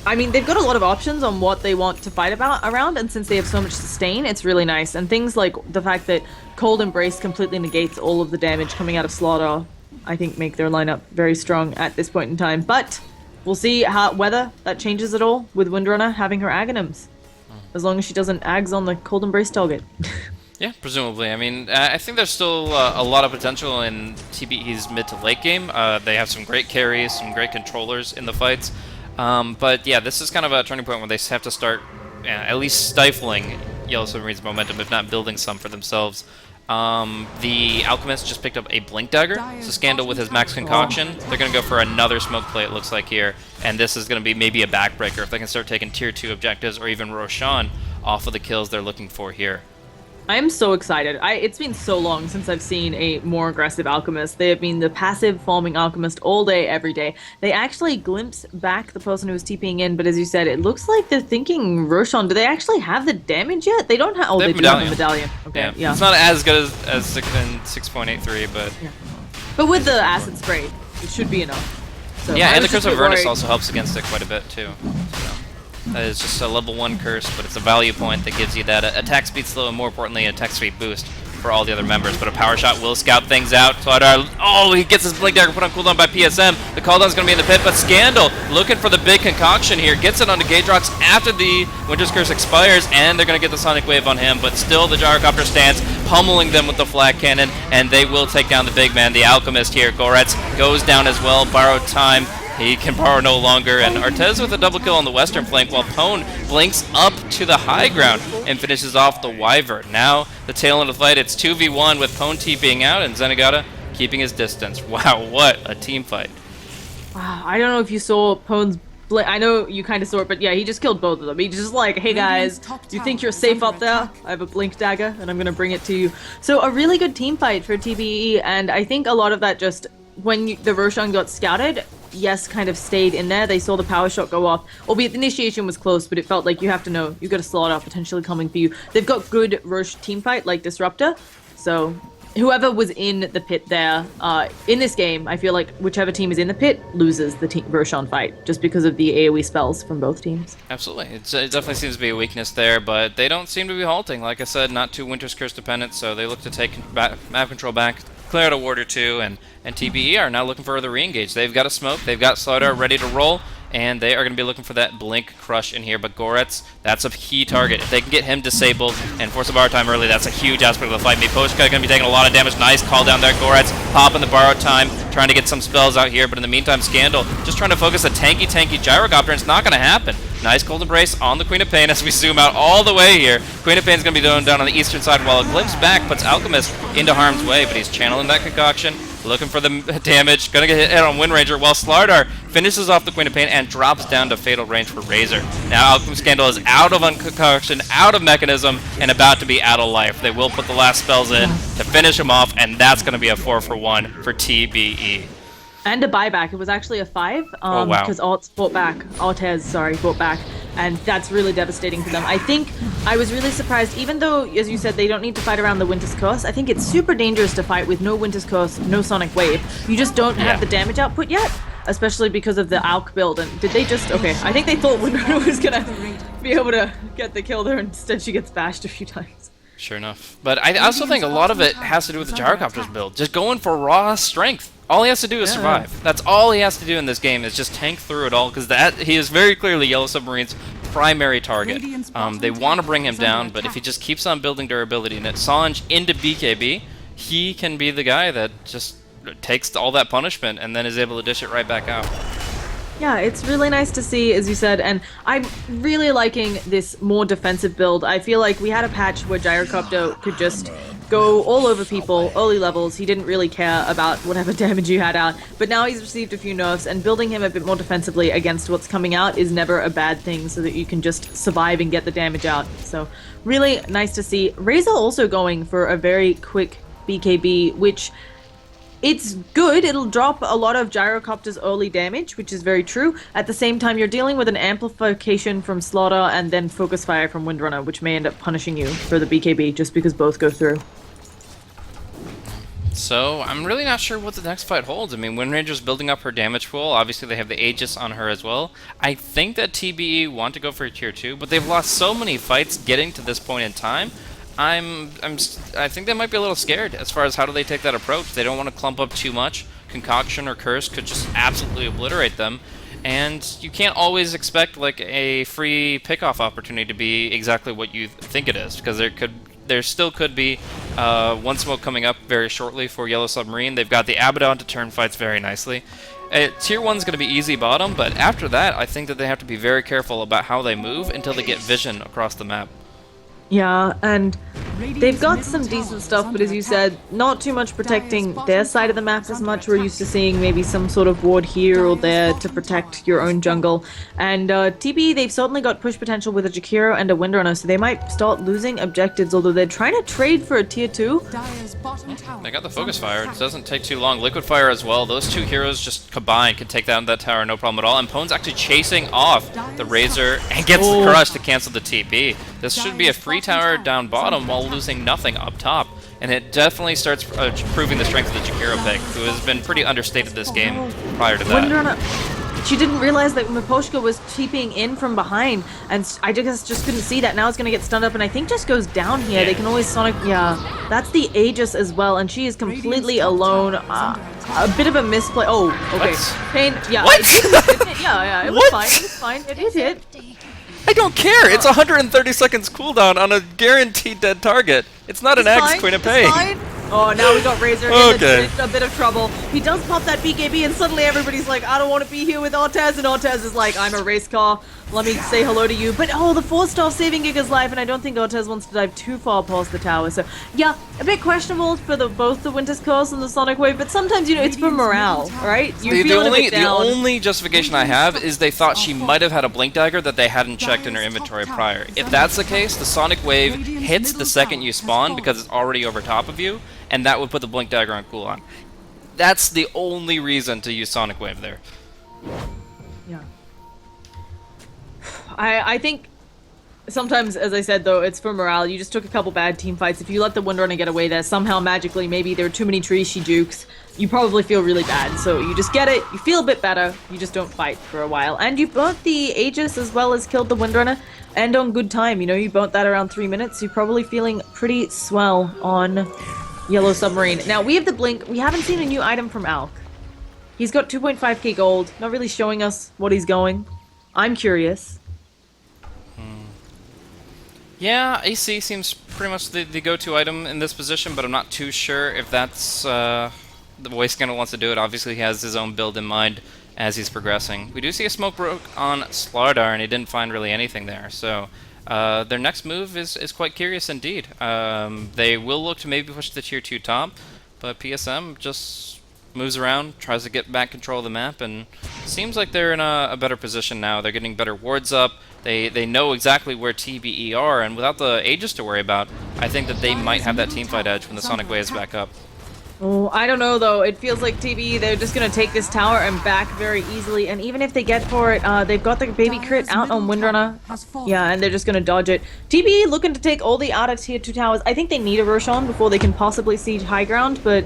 I mean, they've got a lot of options on what they want to fight around, and since they have so much sustain, it's really nice. And things like the fact that Cold Embrace completely negates all of the damage coming out of Slaughter, I think make their lineup very strong at this point in time. But we'll see whether that changes at all with Windrunner having her Aghanims, as long as she doesn't Ags on the Cold Embrace target.
Yeah, presumably. I mean, I think there's still a lot of potential in TBE's mid to late game. They have some great carries, some great controllers in the fights. But yeah, this is kind of a turning point where they have to start at least stifling Yellow Submarine's momentum, if not building some for themselves. The Alchemist just picked up a Blink Dagger, so Scandal with his max concoction. They're going to go for another smoke play, it looks like here, and this is going to be maybe a backbreaker if they can start taking tier 2 objectives or even Roshan off of the kills they're looking for here.
I'm so excited. It's been so long since I've seen a more aggressive Alchemist. They have been the passive farming Alchemist all day, every day. They actually glimpse back the person who was TPing in, but as you said, it looks like they're thinking Roshan. Do they actually have the damage yet? They don't have. Oh, they do have a medallion. Okay, yeah.
It's not as good as 6.83, but
yeah. But with the acid spray, it should be enough. So
yeah, and the Curse of Avernus
worried.
also helps against it quite a bit too. So. That is just a level 1 curse, but it's a value point that gives you that attack speed slow and more importantly an attack speed boost for all the other members. But a power shot will scout things out. Oh, he gets his Blink Dagger put on cooldown by PSM. The cooldown's going to be in the pit, but Scandal looking for the big concoction here. Gets it onto Gauge Rocks after the Winter's Curse expires, and they're going to get the Sonic Wave on him. But still the Gyrocopter stands, pummeling them with the Flat Cannon, and they will take down the big man. The Alchemist here, Goretz, goes down as well. Borrowed time. He can borrow no longer, and Artez with a double kill on the western flank, while Pone blinks up to the high ground and finishes off the Wyvern. Now, the tail end of the fight, it's 2v1 with Pone TPing out and Zenigata keeping his distance. Wow, what a team fight.
Wow, I don't know if you saw Pone's blink. I know you kind of saw it, but yeah, he just killed both of them. He just like, hey guys, you think you're safe up there? I have a Blink Dagger, and I'm going to bring it to you. So a really good team fight for TBE, and I think a lot of that just, when the Roshan got scouted, YeS kind of stayed in there. They saw the power shot go off, albeit the initiation was close, but it felt like you have to know you got a Slaughter potentially coming for you. They've got good Rosh team fight like Disruptor, so whoever was in the pit there in this game, I feel like whichever team is in the pit loses the Roshan fight just because of the AoE spells from both teams.
Absolutely, it definitely seems to be a weakness there, but they don't seem to be halting. Like I said, not too Winter's Curse dependent, so they look to take map control back, clear out a ward or two, and TBE are now looking for the re-engage. They've got a smoke, they've got Slaughter ready to roll, and they are going to be looking for that Blink Crush in here. But Goretz, that's a key target. If they can get him disabled and force a borrow time early, that's a huge aspect of the fight. Miposhka going to be taking a lot of damage. Nice call down there. Goretz popping the borrow time, trying to get some spells out here. But in the meantime, Scandal just trying to focus a tanky Gyrocopter, and it's not going to happen. Nice Cold Embrace on the Queen of Pain as we zoom out all the way here. Queen of Pain's going to be going down on the eastern side while a glimpse back puts Alchemist into harm's way, but he's channeling that concoction, looking for the damage, gonna get hit on Wind Ranger while Slardar finishes off the Queen of Pain and drops down to fatal range for Razor. Now Alchemist Scandal is out of concoction, out of mechanism, and about to be out of life. They will put the last spells in to finish him off, and that's gonna be a 4-for-1 for TBE.
And a buyback. It was actually a 5.
Oh, wow.
Because Altez fought back. And that's really devastating for them. I think I was really surprised, even though, as you said, they don't need to fight around the Winter's Curse. I think it's super dangerous to fight with no Winter's Curse, no Sonic Wave. You just don't have the damage output yet, especially because of the Alch build. And did they just... Okay, I think they thought Windrunner was going to be able to get the kill there. Instead, she gets bashed a few times.
Sure enough. But I also think a lot of it has to do with the Gyrocopter's build. Just going for raw strength. All he has to do is survive. That's all he has to do in this game, is just tank through it all, because he is very clearly Yellow Submarine's primary target. They want to bring him down, but if he just keeps on building durability and it Sanj into BKB, he can be the guy that just takes all that punishment and then is able to dish it right back out.
Yeah, it's really nice to see, as you said, and I'm really liking this more defensive build. I feel like we had a patch where Gyrocopter could just go all over people, early levels. He didn't really care about whatever damage you had out, but now he's received a few nerfs, and building him a bit more defensively against what's coming out is never a bad thing, so that you can just survive and get the damage out. So really nice to see. Razor also going for a very quick BKB, which... it's good. It'll drop a lot of Gyrocopter's early damage, which is very true. At the same time, you're dealing with an amplification from Slaughter and then Focus Fire from Windrunner, which may end up punishing you for the BKB just because both go through.
So, I'm really not sure what the next fight holds. I mean, Wind Ranger's building up her damage pool. Obviously, they have the Aegis on her as well. I think that TBE want to go for a tier 2, but they've lost so many fights getting to this point in time. I think they might be a little scared as far as how do they take that approach. They don't want to clump up too much. Concoction or Curse could just absolutely obliterate them. And you can't always expect like a free pickoff opportunity to be exactly what you think it is, because there still could be one smoke coming up very shortly for Yellow Submarine. They've got the Abaddon to turn fights very nicely. Tier 1's going to be easy bottom, but after that, I think that they have to be very careful about how they move until they get vision across the map.
Yeah, and they've got some decent stuff, but as you said, not too much protecting their side of the map as much. We're used to seeing maybe some sort of ward here or there to protect your own jungle. And TBE, they've certainly got push potential with a Jakiro and a Windrunner, so they might start losing objectives, although they're trying to trade for a tier 2.
They got the Focus Fire. It doesn't take too long. Liquid Fire as well. Those two heroes just combined can take down that tower no problem at all. And Pone's actually chasing off the Razor and gets the Crush to cancel the TP. This should be a free tower down bottom while losing nothing up top. And it definitely starts proving the strength of the Jakiro pick, who has been pretty understated this game prior to that.
She didn't realize that Miposhka was TPing in from behind, and I just couldn't see that. Now it's going to get stunned up, and I think just goes down here. Yeah. They can always Sonic... Yeah, that's the Aegis as well, and she is completely alone. A bit of a misplay. Oh, okay.
What?
Pain, yeah.
What?
Yeah, it was fine. It was fine. It hit.
I don't care. It's 130 seconds cooldown on a guaranteed dead target. It's not an Axe Queen of Pain.
Oh, now we got Razor in a bit of trouble. He does pop that BKB, and suddenly everybody's like, I don't want to be here with Altez, and Altez is like, I'm a race car. Let me say hello to you. But, oh, the 4-star saving Giga's life, and I don't think Altez wants to dive too far past the tower. So, yeah, a bit questionable for both the Winter's Curse and the Sonic Wave, but sometimes, you know, it's for morale, right?
The only justification I have is they thought she might have had a Blink Dagger that they hadn't checked in her inventory prior. If that's the case, the Sonic Wave hits the second you spawn because it's already over top of you, and that would put the Blink Dagger on cooldown. That's the only reason to use Sonic Wave there.
Yeah. I think sometimes, as I said, though, it's for morale. You just took a couple bad team fights. If you let the Windrunner get away there, somehow magically, maybe there are too many trees she jukes, you probably feel really bad. So you just get it, you feel a bit better, you just don't fight for a while. And you burnt the Aegis as well as killed the Windrunner, and on good time. You know, you burnt that around 3 minutes. You're probably feeling pretty swell on Yellow Submarine. Now, we have the Blink. We haven't seen a new item from Alk. He's got 2.5k gold, not really showing us what he's going. I'm curious.
Yeah, AC seems pretty much the go-to item in this position, but I'm not too sure if that's the way Scandal wants to do it. Obviously, he has his own build in mind as he's progressing. We do see a smoke broke on Slardar, and he didn't find really anything there. So their next move is quite curious indeed. They will look to maybe push the tier 2 top, but PSM just moves around, tries to get back control of the map, and seems like they're in a better position now. They're getting better wards up. They know exactly where TBE are, and without the Aegis to worry about, I think that they might have that teamfight edge when the Sonic Wave is back up.
Oh, I don't know though. It feels like TBE, they're just gonna take this tower and back very easily. And even if they get for it, they've got the baby crit out on Windrunner. Yeah, and they're just gonna dodge it. TBE looking to take all the outer tier 2 towers. I think they need a Roshan before they can possibly siege high ground, but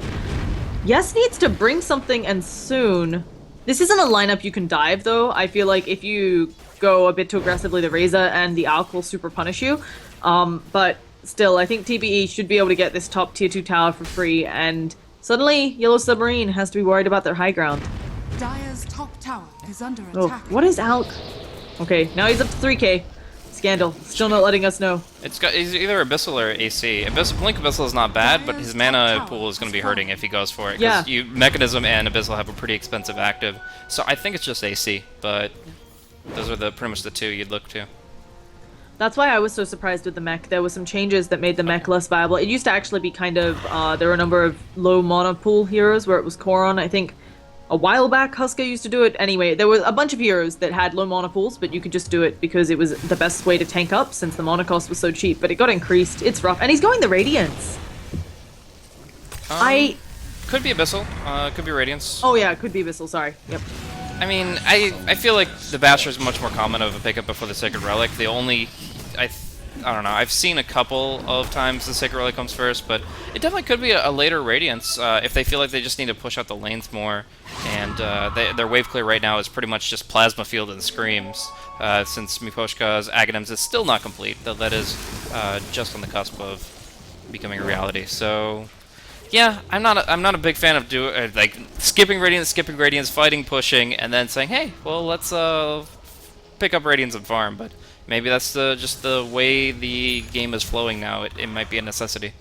YeS needs to bring something, and soon. This isn't a lineup you can dive though. I feel like if you go a bit too aggressively, the Razor and the Alk will super punish you. But still, I think TBE should be able to get this top tier 2 tower for free, and suddenly Yellow Submarine has to be worried about their high ground.
Dire's top tower is under
Oh,
attack.
what is Alk? Okay, now he's up to 3k. Scandal, still not letting us know.
He's either Abyssal or AC. Blink Abyssal is not bad, but his mana pool is going to be hurting if he goes for it.
Yeah.
Mechanism and Abyssal have a pretty expensive active. So I think it's just AC, but those are pretty much the two you'd look to.
That's why I was so surprised with the mech. There were some changes that made the mech less viable. It used to actually be kind of, there were a number of low mana pool heroes where it was Koron. I think a while back Husker used to do it. Anyway, there were a bunch of heroes that had low mana pools, but you could just do it because it was the best way to tank up since the mana cost was so cheap. But it got increased. It's rough. And he's going the Radiance.
Could be Abyssal, could be Radiance.
Oh yeah, it could be Abyssal, sorry. Yep.
I mean, I feel like the Basher is much more common of a pickup before the Sacred Relic. The only, I don't know, I've seen a couple of times the Sacred Relic comes first, but it definitely could be a later Radiance if they feel like they just need to push out the lanes more. And their wave clear right now is pretty much just Plasma Field and Screams, since Miposhka's Aghanims is still not complete, though that is just on the cusp of becoming a reality. So yeah, I'm not a big fan of like skipping Radiance, fighting, pushing, and then saying, hey, well, let's pick up Radiance and farm. But maybe that's just the way the game is flowing now. It might be a necessity.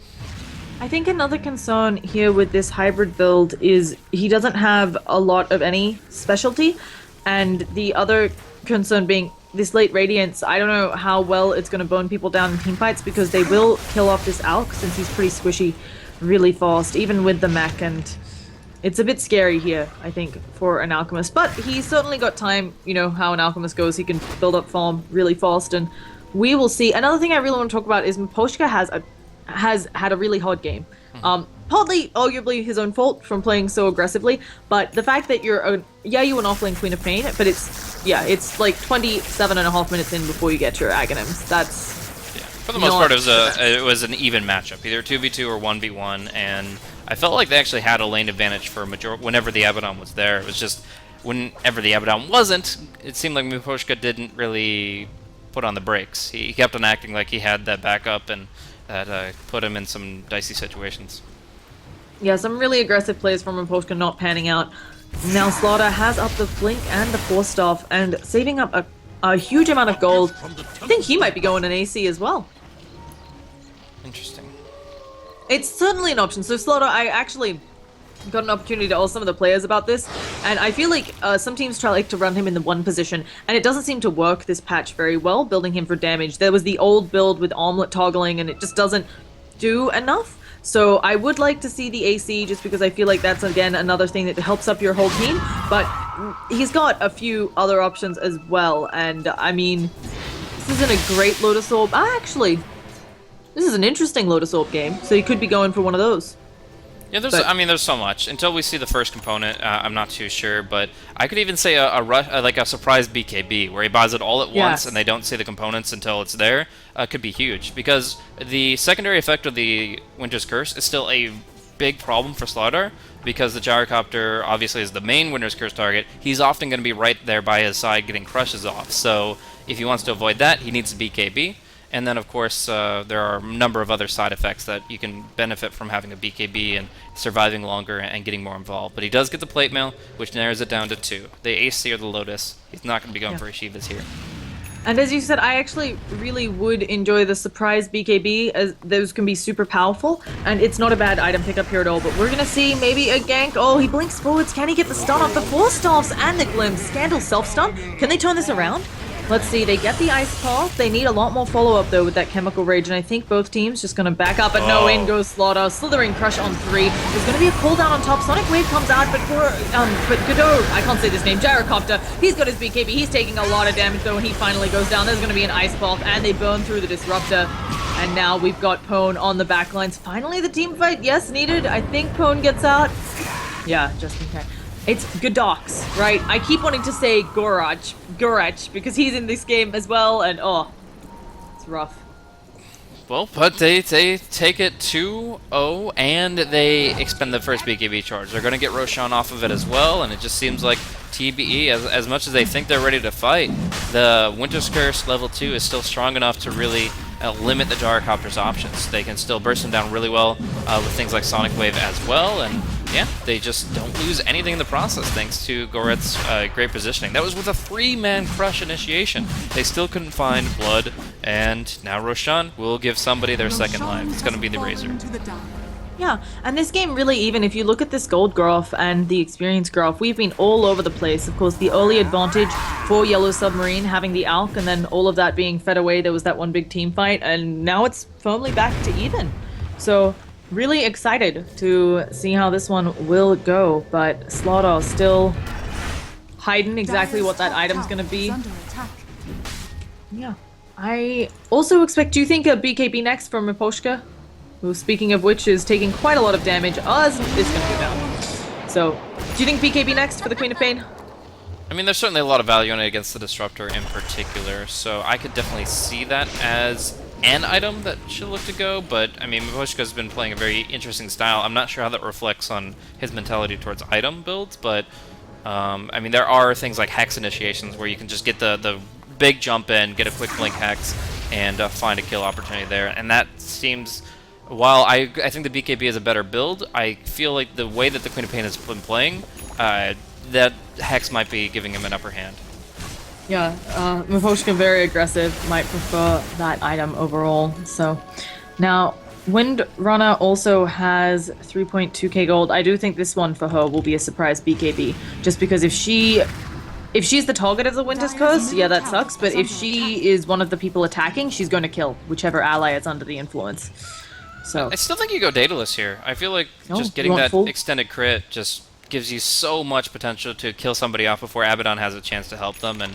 I think another concern here with this hybrid build is he doesn't have a lot of any specialty, and the other concern being this late Radiance. I don't know how well it's going to bone people down in teamfights because they will kill off this Alk since he's pretty squishy really fast, even with the mech, and it's a bit scary here, I think, for an Alchemist. But he's certainly got time, you know how an Alchemist goes, he can build up farm really fast, and we will see. Another thing I really want to talk about is Miposhka has had a really hard game. Partly, arguably, his own fault from playing so aggressively, but the fact that you're an offlane Queen of Pain, but it's like 27.5 minutes in before you get your Aghanims. That's
for the most part, it was an even matchup, either 2v2 or 1v1, and I felt like they actually had a lane advantage for whenever the Abaddon was there. It was just whenever the Abaddon wasn't, it seemed like Miposhka didn't really put on the brakes. He kept on acting like he had that backup, and that put him in some dicey situations.
Yeah, some really aggressive plays from Miposhka not panning out. Now Slaughter has up the Blink and the Force Staff, and saving up a huge amount of gold. I think he might be going an AC as well.
Interesting.
It's certainly an option. So Slaughter, I actually got an opportunity to ask some of the players about this, and I feel like some teams try to run him in the one position, and it doesn't seem to work this patch very well, building him for damage. There was the old build with armlet toggling, and it just doesn't do enough. So I would like to see the AC, just because I feel like that's, again, another thing that helps up your whole team, but he's got a few other options as well, and I mean, this isn't a great Lotus Orb. Actually, this is an interesting Lotus Orb game, so you could be going for one of those.
Yeah, there's so much. Until we see the first component, I'm not too sure, but I could even say like a surprise BKB, where he buys it all at once and they don't see the components until it's there, could be huge. Because the secondary effect of the Winter's Curse is still a big problem for Slardar, because the Gyrocopter obviously is the main Winter's Curse target. He's often going to be right there by his side getting crushes off, so if he wants to avoid that, he needs a BKB. And then, of course, there are a number of other side effects that you can benefit from having a BKB and surviving longer and getting more involved. But he does get the plate mail, which narrows it down to 2. The AC or the Lotus. He's not going to be going for Ashivas here.
And as you said, I actually really would enjoy the surprise BKB, as those can be super powerful, and it's not a bad item pickup here at all, but we're gonna see maybe a gank. Oh, he blinks forwards. Can he get the stun off the 4 staffs and the glimpse? Scandal self-stun. Can they turn this around? Let's see, they get the ice path. They need a lot more follow-up though with that chemical rage, and I think both teams just gonna back up, but no, in goes Slaughter. Slithering Crush on 3. There's gonna be a cooldown on top. Sonic Wave comes out, but Godot, I can't say this name, Gyrocopter, he's got his BKB. He's taking a lot of damage though when he finally goes down. There's gonna be an ice path, and they burn through the Disruptor. And now we've got Pwn on the backlines. Finally the team fight, yes, needed. I think Pwn gets out. Yeah, just in time. It's Godox, right? I keep wanting to say Gorach, because he's in this game as well, and oh, it's rough.
Well, but they take it 2-0, and they expend the first BKB charge. They're going to get Roshan off of it as well, and it just seems like TBE, as much as they think they're ready to fight, the Winter's Curse level 2 is still strong enough to really limit the Gyrocopter's options. They can still burst them down really well with things like Sonic Wave as well, and yeah, they just don't lose anything in the process thanks to Goret's great positioning. That was with a 3-man crush initiation. They still couldn't find blood, and now Roshan will give somebody their second life. It's going to be the Razor.
Yeah, and this game really, even if you look at this gold graph and the experience graph, we've been all over the place. Of course, the early advantage for Yellow Submarine having the Alk, and then all of that being fed away. There was that one big team fight, and now it's firmly back to even. So really excited to see how this one will go, but Slaughter still hiding exactly what that item's going to be. Yeah. I also expect, do you think a BKB next from Miposhka? Who, speaking of which, is taking quite a lot of damage. It's going to go down. So, do you think BKB next for the Queen of Pain?
I mean, there's certainly a lot of value in it against the Disruptor in particular, so I could definitely see that as an item that should look to go, but I mean, Miposhka's been playing a very interesting style. I'm not sure how that reflects on his mentality towards item builds, but I mean, there are things like Hex initiations where you can just get the big jump in, get a quick blink Hex, and find a kill opportunity there, and that seems... While I think the BKB is a better build, I feel like the way that the Queen of Pain has been playing, that Hex might be giving him an upper hand.
Yeah, Miposhka very aggressive, might prefer that item overall. So now Windrunner also has 3.2k gold. I do think this one for her will be a surprise BKB, just because if she's the target of the Winter's Curse, yeah, that sucks, but if she is one of the people attacking, she's going to kill whichever ally is under the influence. So
I still think you go Daedalus here. I feel like just getting that extended crit just gives you so much potential to kill somebody off before Abaddon has a chance to help them, and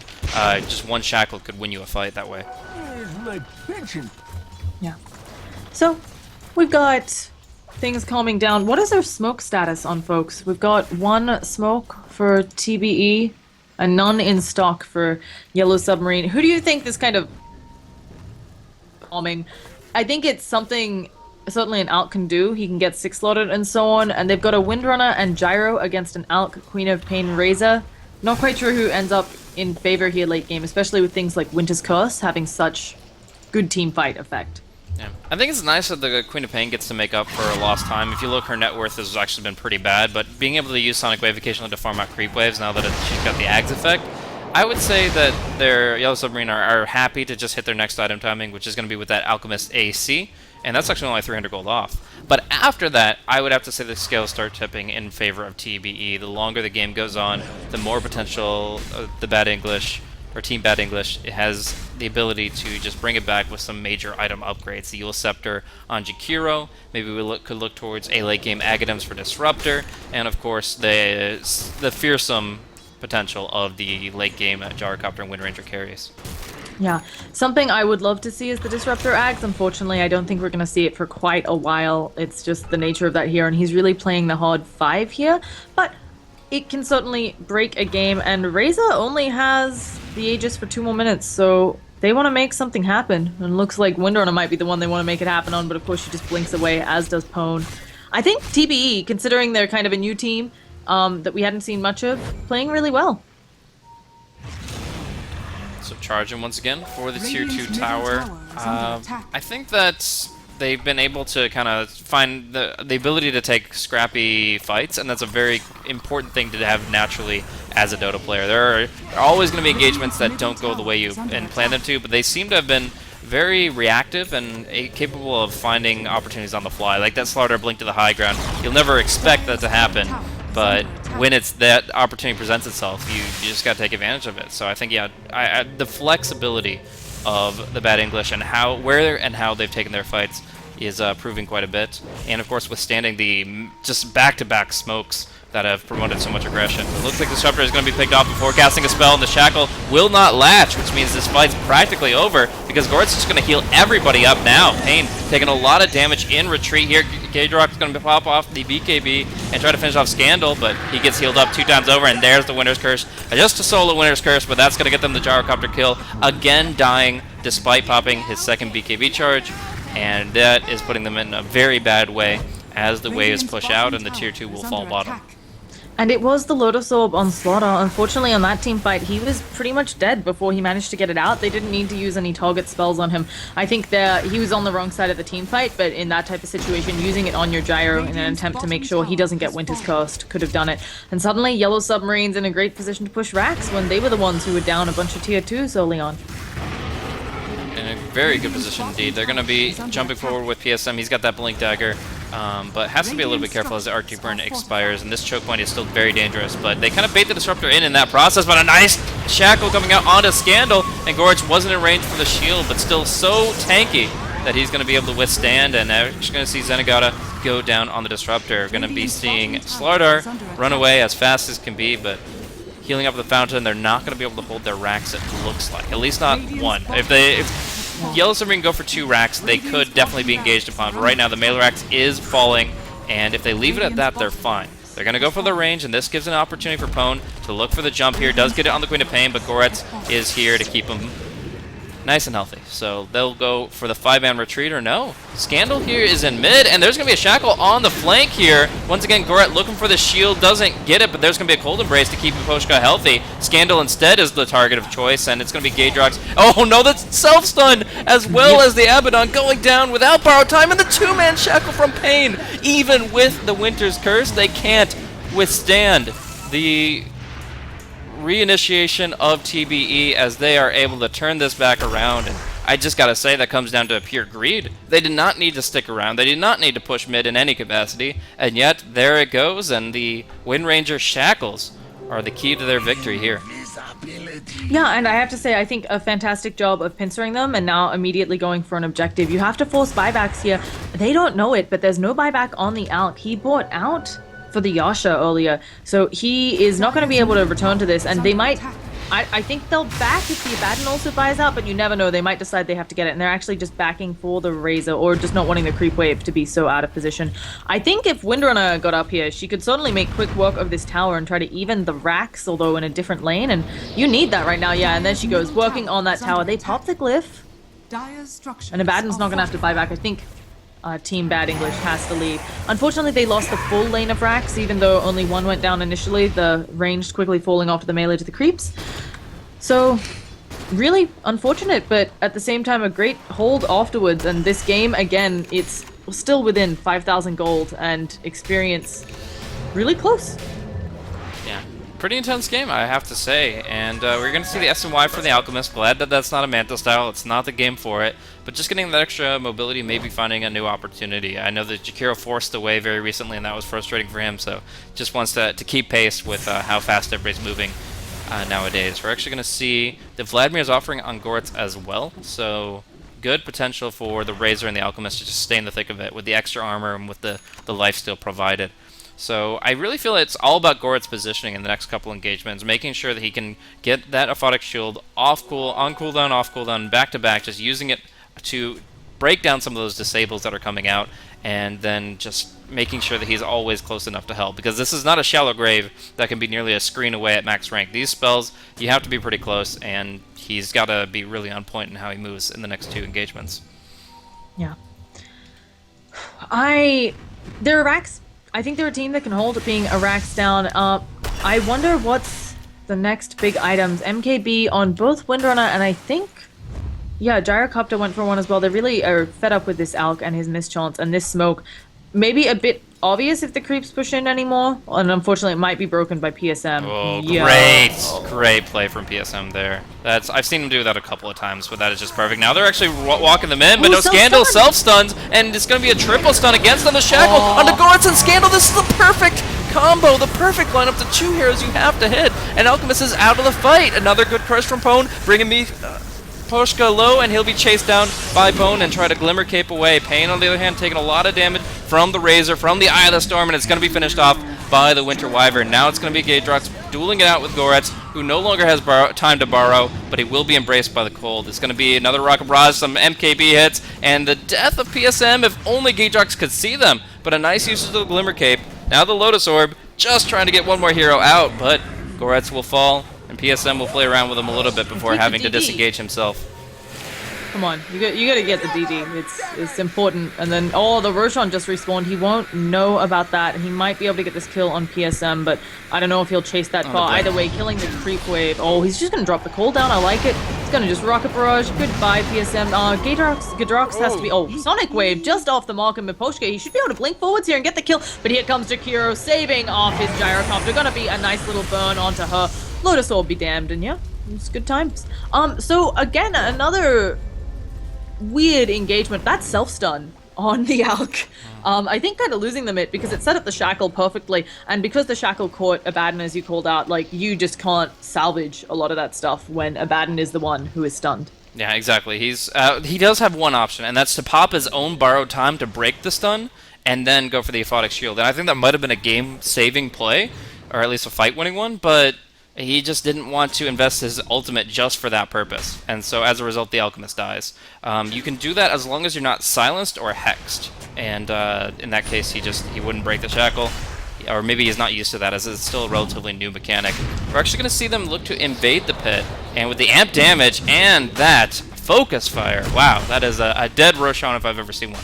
just one shackle could win you a fight that way.
Where's my pension?
Yeah. So we've got things calming down. What is our smoke status on folks? We've got 1 smoke for TBE and none in stock for Yellow Submarine. Who do you think this kind of calming? I think it's something certainly an Alk can do. He can get 6 slaughtered and so on, and they've got a Windrunner and Gyro against an Alk, Queen of Pain, Razor. Not quite sure who ends up in favor here late game, especially with things like Winter's Curse having such good team fight effect.
Yeah. I think it's nice that the Queen of Pain gets to make up for a lost time. If you look, her net worth has actually been pretty bad, but being able to use Sonic Wave occasionally to farm out creep waves now that she's got the Ags effect, I would say that their Yellow Submarine are happy to just hit their next item timing, which is going to be with that Alchemist AC, and that's actually only 300 gold off. But after that, I would have to say the scales start tipping in favor of TBE. The longer the game goes on, the more potential the Bad English, or Team Bad English, it has the ability to just bring it back with some major item upgrades. The Yule Scepter on Jakiro, maybe we could look towards a late game Agadams for Disruptor, and of course the fearsome potential of the late game Gyrocopter and Wind Ranger carries.
Yeah, something I would love to see is the Disruptor Ags. Unfortunately, I don't think we're going to see it for quite a while. It's just the nature of that here, and he's really playing the hard 5 here, but it can certainly break a game, and Razor only has the Aegis for 2 more minutes, so they want to make something happen, and looks like Windrunner might be the one they want to make it happen on, but of course she just blinks away, as does Pwn. I think TBE, considering they're kind of a new team that we hadn't seen much of, playing really well.
So charging once again for the tier 2
Radiant's middle
tower.
tower is under attack.
I think that they've been able to kind of find the ability to take scrappy fights, and that's a very important thing to have naturally as a Dota player. There are always going to be engagements that don't go the way you plan them to, but they seem to have been very reactive and capable of finding opportunities on the fly. Like that Slaughter blink to the high ground. You'll never expect that to happen, but when that opportunity presents itself, you just got to take advantage of it. So I think, yeah, the flexibility of the Bad English and where and how they've taken their fights is proving quite a bit. And of course, withstanding the just back-to-back smokes that have promoted so much aggression. It looks like the Disruptor is going to be picked off before casting a spell, and the Shackle will not latch, which means this fight's practically over because Gort's just going to heal everybody up now. Pain taking a lot of damage in retreat here. Gaedrock's going to pop off the BKB and try to finish off Scandal, but he gets healed up 2 times over, and there's the Winter's Curse. Just a solo Winter's Curse, but that's going to get them the Gyrocopter kill. Again dying despite popping his second BKB charge, and that is putting them in a very bad way as the waves push out and the tier 2 will fall bottom.
And it was the Lotus Orb on Slaughter. Unfortunately, on that team fight, he was pretty much dead before he managed to get it out. They didn't need to use any target spells on him. I think he was on the wrong side of the team fight, but in that type of situation, using it on your Gyro in an attempt to make sure he doesn't get Winter's Cursed could have done it. And suddenly, Yellow Submarine's in a great position to push Rax when they were the ones who were down a bunch of tier 2s early on.
In a very good position indeed. They're going to be jumping forward with PSM. He's got that Blink Dagger, but has to be a little bit careful as the Arctic Burn expires, and this choke point is still very dangerous. But they kind of bait the Disruptor in that process, but a nice Shackle coming out onto Scandal, and Gorge wasn't in range for the shield, but still so tanky that he's going to be able to withstand, and now we're just going to see Zenigata go down on the Disruptor. Going to be seeing Slardar run away as fast as can be, but healing up the fountain, they're not going to be able to hold their racks, it looks like. At least not one. If Yellow Submarine go for 2 racks, they could definitely be engaged upon. But right now, the melee racks is falling, and if they leave it at that, they're fine. They're going to go for the range, and this gives an opportunity for Pwn to look for the jump here. Does get it on the Queen of Pain, but Goretz is here to keep him nice and healthy. So they'll go for the 5-man retreat, or no. Scandal here is in mid, and there's going to be a Shackle on the flank here. Once again, Goret looking for the shield, doesn't get it, but there's going to be a Cold Embrace to keep Miposhka healthy. Scandal instead is the target of choice, and it's going to be Gaedrox. Oh no, that's self-stun, as well as the Abaddon going down without borrowed time, and the 2-man Shackle from Pain. Even with the Winter's Curse, they can't withstand the reinitiation of TBE as they are able to turn this back around. And I just gotta say, that comes down to pure greed. They did not need to stick around. They did not need to push mid in any capacity, and yet there it goes, and the Wind Ranger Shackles are the key to their victory here.
Yeah, and I have to say, I think a fantastic job of pincering them and now immediately going for an objective. You have to force buybacks here. They don't know it, but there's no buyback on the Alp. He bought out for the Yasha earlier, so he is not going to be able to return to this, and they might, I think they'll back if the Abaddon also buys out, but you never know, they might decide they have to get it, and they're actually just backing for the Razor, or just not wanting the creep wave to be so out of position. I think if Windrunner got up here, she could certainly make quick work of this tower and try to even the racks, although in a different lane, and you need that right now, yeah, and then she goes working on that tower. They pop the glyph, and Abaddon's not going to have to buy back. I think Team Bad English has to leave. Unfortunately, they lost the full lane of racks, even though only one went down initially, the ranged quickly falling off to the melee to the creeps. So, really unfortunate, but at the same time, a great hold afterwards, and this game, again, it's still within 5,000 gold, and experience really close.
Yeah, pretty intense game, I have to say, and we're going to see the SNY for the Alchemist. Glad that that's not a Manta style, it's not the game for it, but just getting that extra mobility, maybe finding a new opportunity. I know that Jakiro forced away very recently, and that was frustrating for him, so just wants to keep pace with how fast everybody's moving nowadays. We're actually going to see that Vladimir's offering on Goretz as well, so good potential for the Razor and the Alchemist to just stay in the thick of it with the extra armor and with the lifesteal provided. So I really feel it's all about Goretz's positioning in the next couple engagements, making sure that he can get that Aphotic Shield off on cooldown, off cooldown, back to back, just using it to break down some of those disables that are coming out, and then just making sure that he's always close enough to help, because this is not a shallow grave that can be nearly a screen away at max rank. These spells, you have to be pretty close, and he's got to be really on point in how he moves in the next 2 engagements.
Yeah. They're a Rax. I think they're a team that can hold being a Rax down. I wonder what's the next big items. MKB on both Windrunner and I think, yeah, Gyrocopter went for one as well. They really are fed up with this Alk and his mischance and this smoke. Maybe a bit obvious if the creeps push in anymore, and unfortunately it might be broken by PSM.
Oh,
Yeah.
great play from PSM there. I've seen him do that a couple of times, but that is just perfect. Now they're actually walking them in, but
Ooh,
no Scandal
self-stun!
self-stuns, and it's going to be a triple stun against on the Shackle, onto Goretz and Scandal. This is the perfect combo, the perfect lineup, the two heroes you have to hit, and Alchemist is out of the fight. Another good crush from Pone, bringing me Poshka low, and he'll be chased down by Bone and try to Glimmer Cape away. Pain, on the other hand, taking a lot of damage from the Razor, from the Eye of the Storm, and it's going to be finished off by the Winter Wyvern. Now it's going to be Gadrox dueling it out with Goretz, who no longer has time to borrow, but he will be embraced by the cold. It's going to be another Rocket Barrage, some MKB hits, and the death of PSM if only Gadrox could see them. But a nice usage of the Glimmer Cape. Now the Lotus Orb, just trying to get one more hero out, but Goretz will fall, and PSM will play around with him a little bit before having to disengage himself.
Come on, you gotta get the DD. It's important. And then, oh, the Roshan just respawned. He won't know about that. He might be able to get this kill on PSM, but I don't know if he'll chase that far. Either way, killing the creep wave. Oh, he's just gonna drop the cooldown. I like it. He's gonna just Rocket Barrage. Goodbye, PSM. Gadrox has to be. Oh, Sonic Wave just off the mark of Miposhka. He should be able to blink forwards here and get the kill. But here comes Jakiro saving off his Gyrocopter. Gonna be a nice little burn onto her. Lotus Orb be damned, and yeah, it's good times. So again, another weird engagement. That's self-stun on the Alk. I think kind of losing the mitt because it set up the Shackle perfectly, and because the Shackle caught Abaddon, as you called out, like, you just can't salvage a lot of that stuff when Abaddon is the one who is stunned.
Yeah, exactly. He does have one option, and that's to pop his own borrowed time to break the stun, and then go for the Aphotic Shield. And I think that might have been a game-saving play, or at least a fight-winning one, but he just didn't want to invest his ultimate just for that purpose, and so as a result, the Alchemist dies. You can do that as long as you're not silenced or hexed, and in that case, he wouldn't break the Shackle, or maybe he's not used to that, as it's still a relatively new mechanic. We're actually going to see them look to invade the pit, and with the amp damage and that focus fire, wow, that is a dead Roshan if I've ever seen one.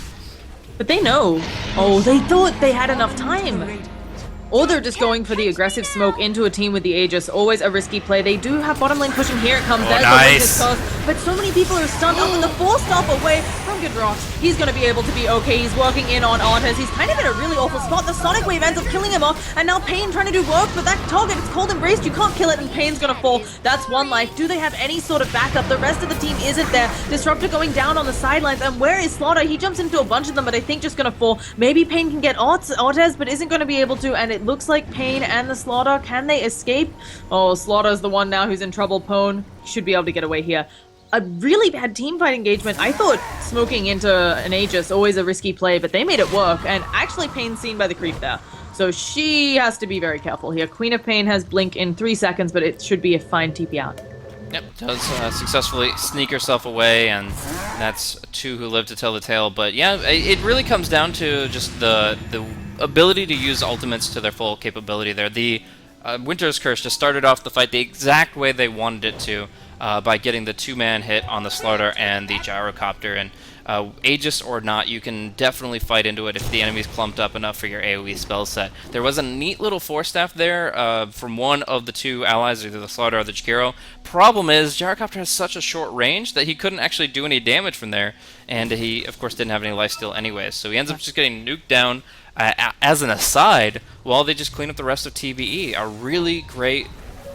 But they know. Oh, they thought they had enough time. Or they're just going for the aggressive smoke into a team with the Aegis. Always a risky play. They do have bottom lane pushing. Here it comes.
Oh,
There's
nice.
the Witness. But so many people are stunned up, and the force stop away from Gadrox. He's going to be able to be okay. He's working in on Artes. He's kind of in a really awful spot. The Sonic Wave ends up killing him off, and now Pain trying to do work, but that target, it's cold embraced. You can't kill it, and Pain's going to fall. That's one life. Do they have any sort of backup? The rest of the team isn't there. Disruptor going down on the sidelines, and where is Slaughter? He jumps into a bunch of them, but I think just going to fall. Maybe Pain can get Artes, but isn't going to be able to, and it looks like Pain and the Slaughter, can they escape? Oh, Slaughter's the one now who's in trouble. Pone should be able to get away here. A really bad team fight engagement. I thought smoking into an Aegis, always a risky play, but they made it work, and actually Pain's seen by the creep there. So she has to be very careful here. Queen of Pain has blink in 3 seconds, but it should be a fine TP out.
Yep, does successfully sneak herself away, and that's two who live to tell the tale. But yeah, it really comes down to just the ability to use ultimates to their full capability there. The Winter's Curse just started off the fight the exact way they wanted it to, by getting the two-man hit on the Slaughter and the Gyrocopter, and Aegis or not, you can definitely fight into it if the enemy's clumped up enough for your AoE spell set. There was a neat little force staff there from one of the two allies, either the Slaughter or the Jakiro. Problem is, Gyrocopter has such a short range that he couldn't actually do any damage from there, and he, of course, didn't have any lifesteal anyways, so he ends up just getting nuked down as an aside while they just clean up the rest of TBE. A really great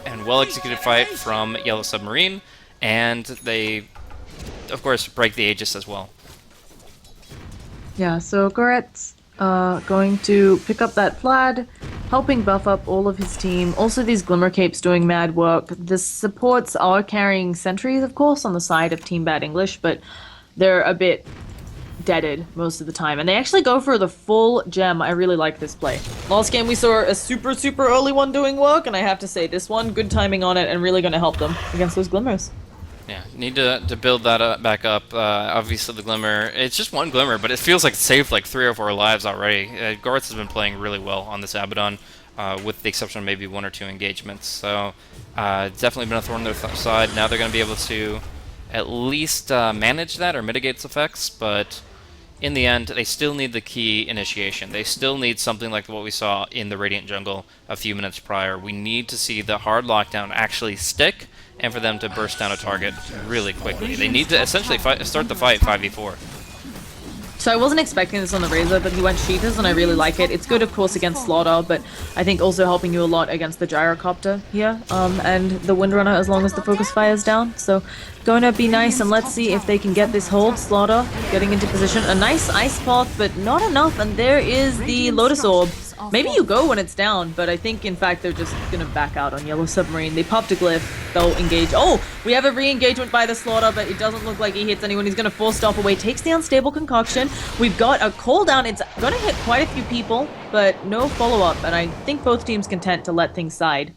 and well-executed fight from Yellow Submarine, and they, of course, break the Aegis as well.
Yeah, so Goretz going to pick up that Vlad, helping buff up all of his team. Also, these Glimmer Capes doing mad work. The supports are carrying sentries, of course, on the side of Team Bad English, but they're a bit deaded most of the time. And they actually go for the full gem. I really like this play. Last game we saw a super early one doing work, and I have to say, this one, good timing on it, and really going to help them against those Glimmers.
Yeah, need to build that back up. Obviously, the Glimmer, it's just one Glimmer, but it feels like it saved like 3 or 4 lives already. Goretz has been playing really well on this Abaddon, with the exception of maybe 1 or 2 engagements. So, definitely been a thorn in their side. Now they're going to be able to at least manage that or mitigate its effects, but in the end, they still need the key initiation. They still need something like what we saw in the Radiant Jungle a few minutes prior. We need to see the hard lockdown actually stick, and for them to burst down a target really quickly. They need to essentially start the fight 5v4.
So I wasn't expecting this on the Razor, but he went Sheethers, and I really like it. It's good, of course, against Slaughter, but I think also helping you a lot against the Gyrocopter here, and the Windrunner as long as the Focus Fire is down. So going to be nice, and let's see if they can get this hold. Slaughter getting into position. A nice Ice Path, but not enough, and there is the Lotus Orb. Maybe you go when it's down, but I think, in fact, they're just going to back out on Yellow Submarine. They popped a glyph. They'll engage. Oh, we have a re-engagement by the Slaughter, but it doesn't look like he hits anyone. He's going to force stop away. Takes the Unstable Concoction. We've got a cooldown. It's going to hit quite a few people, but no follow-up. And I think both teams content to let things slide.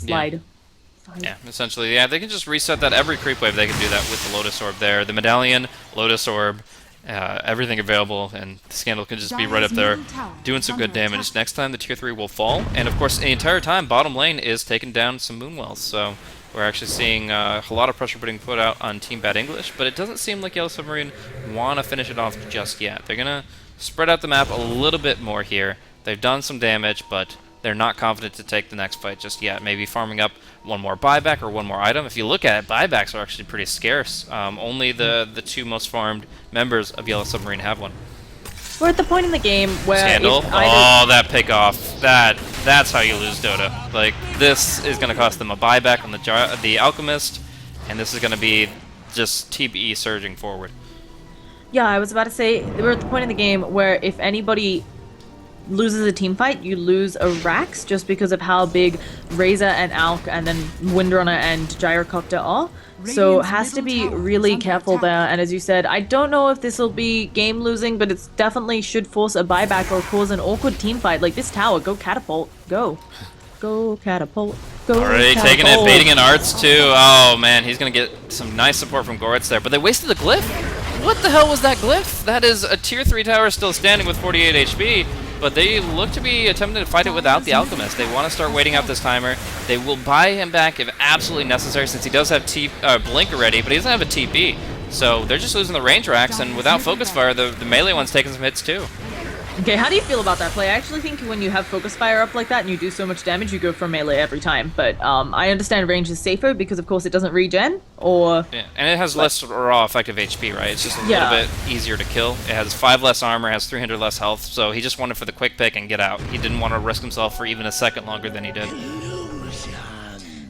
Yeah, essentially, yeah, they can just reset that every creep wave. They can do that with the Lotus Orb there. The Medallion, Lotus Orb, everything available, and the Scandal can just be right up there doing some good damage. Next time the tier 3 will fall, and of course the entire time bottom lane is taking down some Moonwells, so we're actually seeing a lot of pressure being put out on Team Bad English, but it doesn't seem like Yellow Submarine want to finish it off just yet. They're going to spread out the map a little bit more here. They've done some damage, but they're not confident to take the next fight just yet. Maybe farming up one more buyback or one more item. If you look at it, buybacks are actually pretty scarce. Only the two most farmed members of Yellow Submarine have one.
We're at the point in the game where
Scandal. Oh, that pick off. That's how you lose Dota. Like, this is going to cost them a buyback on the Alchemist, and this is going to be just TBE surging forward.
Yeah, I was about to say, we're at the point in the game where if anybody loses a team fight, you lose a Rax just because of how big Razor and Alk and then Windrunner and Gyrocopter are. So has to be really careful there. And as you said, I don't know if this will be game losing, but it's definitely should force a buyback or cause an awkward team fight. Like this tower, go Catapult, go. Go Catapult, go
Already
Catapult.
taking it, baiting in Arts too. Oh man, he's going to get some nice support from Goretz there, but they wasted the glyph. What the hell was that glyph? That is a tier 3 tower still standing with 48 HP. But they look to be attempting to fight it without the Alchemist. They want to start waiting out this timer. They will buy him back if absolutely necessary, since he does have Blink already, but he doesn't have a TP. So they're just losing the range racks, and without Focus Fire, the melee one's taking some hits too.
Okay, how do you feel about that play? I actually think when you have Focus Fire up like that and you do so much damage, you go for melee every time. But I understand range is safer because, of course, it doesn't regen, or...
Yeah, and it has less raw effective HP, right? It's just a little bit easier to kill. It has 5 less armor, has 300 less health, so he just wanted for the quick pick and get out. He didn't want to risk himself for even a second longer than he did.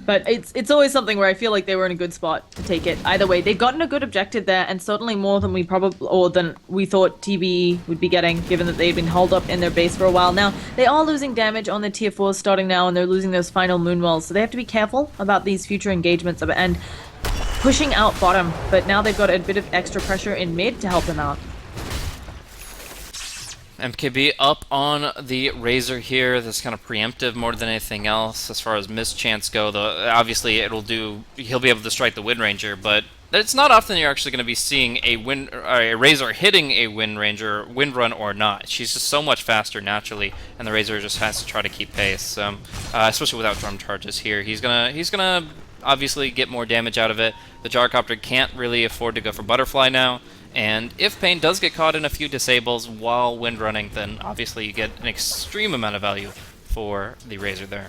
But it's always something where I feel like they were in a good spot to take it. Either way, they've gotten a good objective there, and certainly more than we than we thought TBE would be getting, given that they've been held up in their base for a while now. They are losing damage on the tier 4s starting now, and they're losing those final Moonwells, so they have to be careful about these future engagements and pushing out bottom. But now they've got a bit of extra pressure in mid to help them out.
MKB up on the Razor here. That's kind of preemptive more than anything else as far as mischance go. Though obviously he'll be able to strike the Wind Ranger, but it's not often you're actually going to be seeing a Razor hitting a Wind Run or not. She's just so much faster naturally, and the Razor just has to try to keep pace. Especially without drum charges here, he's gonna obviously get more damage out of it. The Gyrocopter can't really afford to go for Butterfly now. And if Pain does get caught in a few disables while wind running, then obviously you get an extreme amount of value for the Razor there.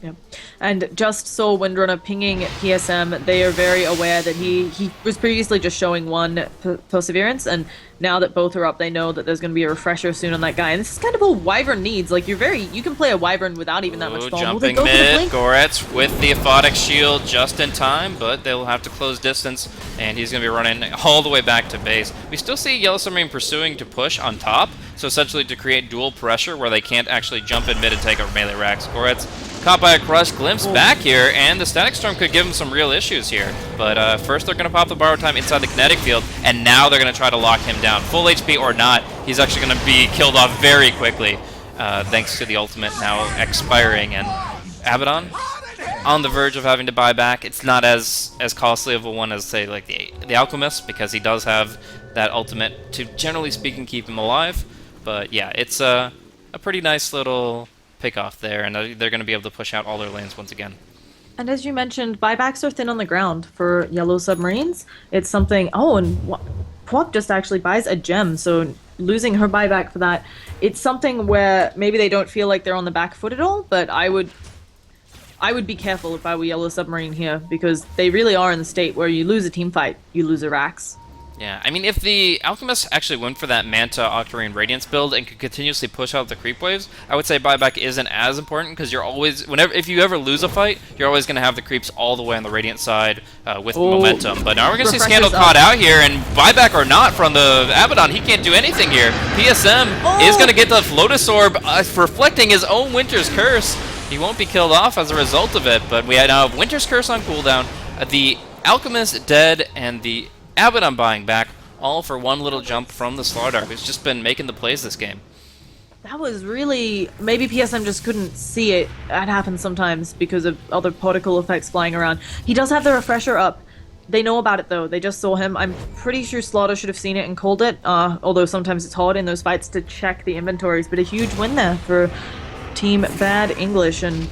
Yep. And just saw Windrunner pinging PSM. They are very aware that he was previously just showing one Perseverance, and now that both are up, they know that there's going to be a refresher soon on that guy. And this is kind of a Wyvern needs. Like, you can play a Wyvern without even that much bomb.
Jumping mid, Goretz with the Aphotic Shield just in time, but they'll have to close distance, and he's going to be running all the way back to base. We still see Yellow Submarine pursuing to push on top, so essentially to create dual pressure where they can't actually jump in mid and take out melee racks. Goretz caught by a Crush, glimpse back here, and the Static Storm could give him some real issues here. But first they're going to pop the Borrow Time inside the kinetic field, and now they're going to try to lock him down. Full HP or not, he's actually going to be killed off very quickly, thanks to the ultimate now expiring. And Abaddon on the verge of having to buy back. It's not as costly of a one as, say, like the Alchemist, because he does have that ultimate to, generally speaking, keep him alive. But yeah, it's a pretty nice little pick-off there, and they're going to be able to push out all their lanes once again.
And as you mentioned, buybacks are thin on the ground for Yellow Submarines. It's something... Oh, and Quap just actually buys a gem, so losing her buyback for that. It's something where maybe they don't feel like they're on the back foot at all, but I would be careful if I were Yellow Submarine here, because they really are in the state where you lose a team fight, you lose a Rax.
Yeah, I mean, if the Alchemist actually went for that Manta Octarine Radiance build and could continuously push out the creep waves, I would say buyback isn't as important, because you're always, if you ever lose a fight, you're always going to have the creeps all the way on the Radiant side with momentum. But now we're going to see Scandal caught out here, and buyback or not from the Abaddon, he can't do anything here. PSM is going to get the Lotus Orb, reflecting his own Winter's Curse. He won't be killed off as a result of it, but we now have Winter's Curse on cooldown, the Alchemist dead, and the Abaddon buying back, all for one little jump from the Slardar, who's just been making the plays this game.
That was really... Maybe PSM just couldn't see it. That happens sometimes because of other particle effects flying around. He does have the refresher up. They know about it, though. They just saw him. I'm pretty sure Slaughter should have seen it and called it, although sometimes it's hard in those fights to check the inventories. But a huge win there for Team Bad English, and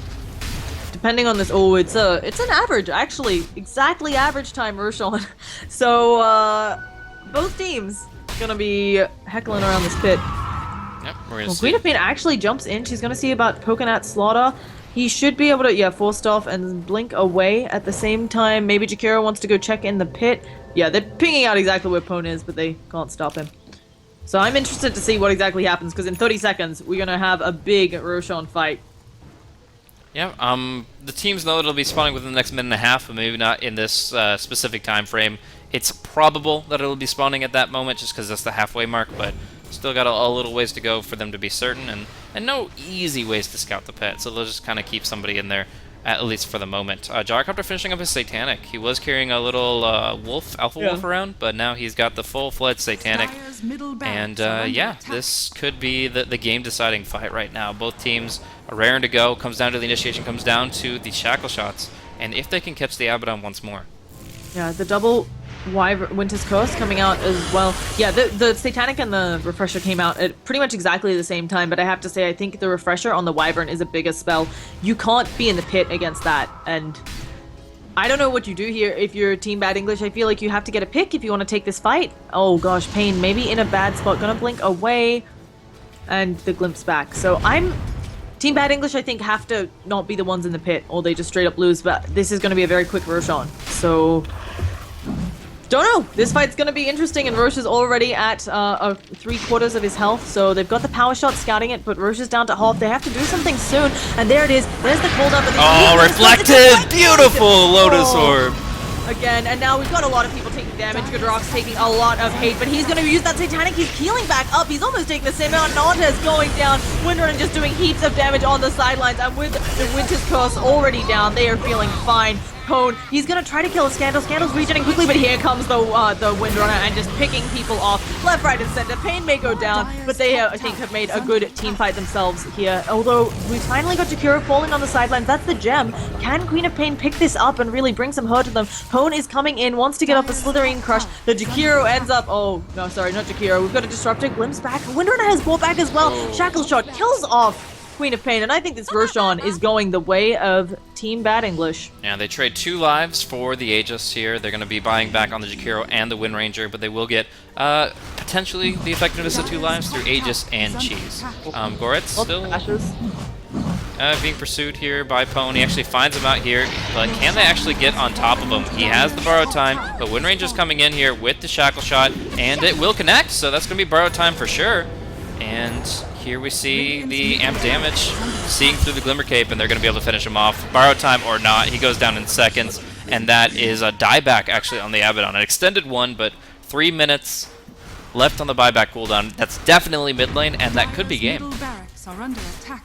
depending on this, it's an average, actually, exactly average time Roshan. So both teams gonna be heckling around this pit.
Yep, we're gonna see.
Queen of Pain actually jumps in. She's gonna see about poking at Slaughter. He should be able to, force off and blink away at the same time. Maybe Jakiro wants to go check in the pit. Yeah, they're pinging out exactly where Pone is, but they can't stop him. So I'm interested to see what exactly happens, because in 30 seconds, we're gonna have a big Roshan fight.
Yeah, the teams know that it'll be spawning within the next minute and a half, but maybe not in this specific time frame. It's probable that it'll be spawning at that moment, just because that's the halfway mark, but still got a little ways to go for them to be certain, and no easy ways to scout the pit, so they'll just kind of keep somebody in there, at least for the moment. Gyrocopter finishing up his Satanic. He was carrying a little alpha wolf around, but now he's got the full-fledged Satanic. And yeah, this could be the game-deciding fight right now. Both teams are raring to go. Comes down to the initiation, comes down to the shackle shots, and if they can catch the Abaddon once more. Yeah,
the double Winter's Curse coming out as well. Yeah, the Satanic and the Refresher came out at pretty much exactly the same time, but I have to say, I think the Refresher on the Wyvern is a bigger spell. You can't be in the pit against that, and I don't know what you do here if you're Team Bad English. I feel like you have to get a pick if you want to take this fight. Oh gosh, Pain maybe in a bad spot, gonna blink away, and the glimpse back. So Team Bad English, I think, have to not be the ones in the pit, or they just straight up lose, but this is gonna be a very quick Roshan. So don't know. This fight's gonna be interesting, and Roche is already at 3/4 of his health, so they've got the power shot scouting it, but Roche is down to half. They have to do something soon, and there it is. There's the cooldown.
Reflected! Beautiful Lotus Orb!
Again, and now we've got a lot of people taking damage. Goodrock's taking a lot of hate, but he's gonna use that Satanic. He's healing back up. He's almost taking the same amount. Nanta's going down. Windrunner just doing heaps of damage on the sidelines, and with the Winter's Curse already down, they are feeling fine. Pone, he's gonna try to kill a Scandal. Scandal's regenerating quickly, but here comes the Windrunner and just picking people off left, right, and center. Pain may go down, but they, I think, have made a good team fight themselves here. Although we finally got Jakiro falling on the sidelines. That's the gem. Can Queen of Pain pick this up and really bring some hurt to them? Pone is coming in, wants to get off a Slitherine Crush. The Jakiro ends up... Oh, no, sorry, not Jakiro. We've got a Disruptor. Glimpse back. Windrunner has brought back as well. Shackle Shot kills off Queen of Pain, and I think this Roshan is going the way of Team Bad English.
Yeah, they trade 2 lives for the Aegis here. They're going to be buying back on the Jakiro and the Wind Ranger, but they will get potentially the effectiveness of 2 lives through Aegis and Cheese. Goretz still being pursued here by Pone. He actually finds him out here, but can they actually get on top of him? He has the borrowed time, but Wind Ranger's coming in here with the Shackle Shot, and it will connect, so that's going to be borrowed time for sure. And here we see the amp damage, seeing through the Glimmer Cape, and they're going to be able to finish him off. Borrowed time or not, he goes down in seconds, and that is a dieback actually on the Abaddon. An extended one, but 3 minutes left on the buyback cooldown. That's definitely mid lane, and that could be game.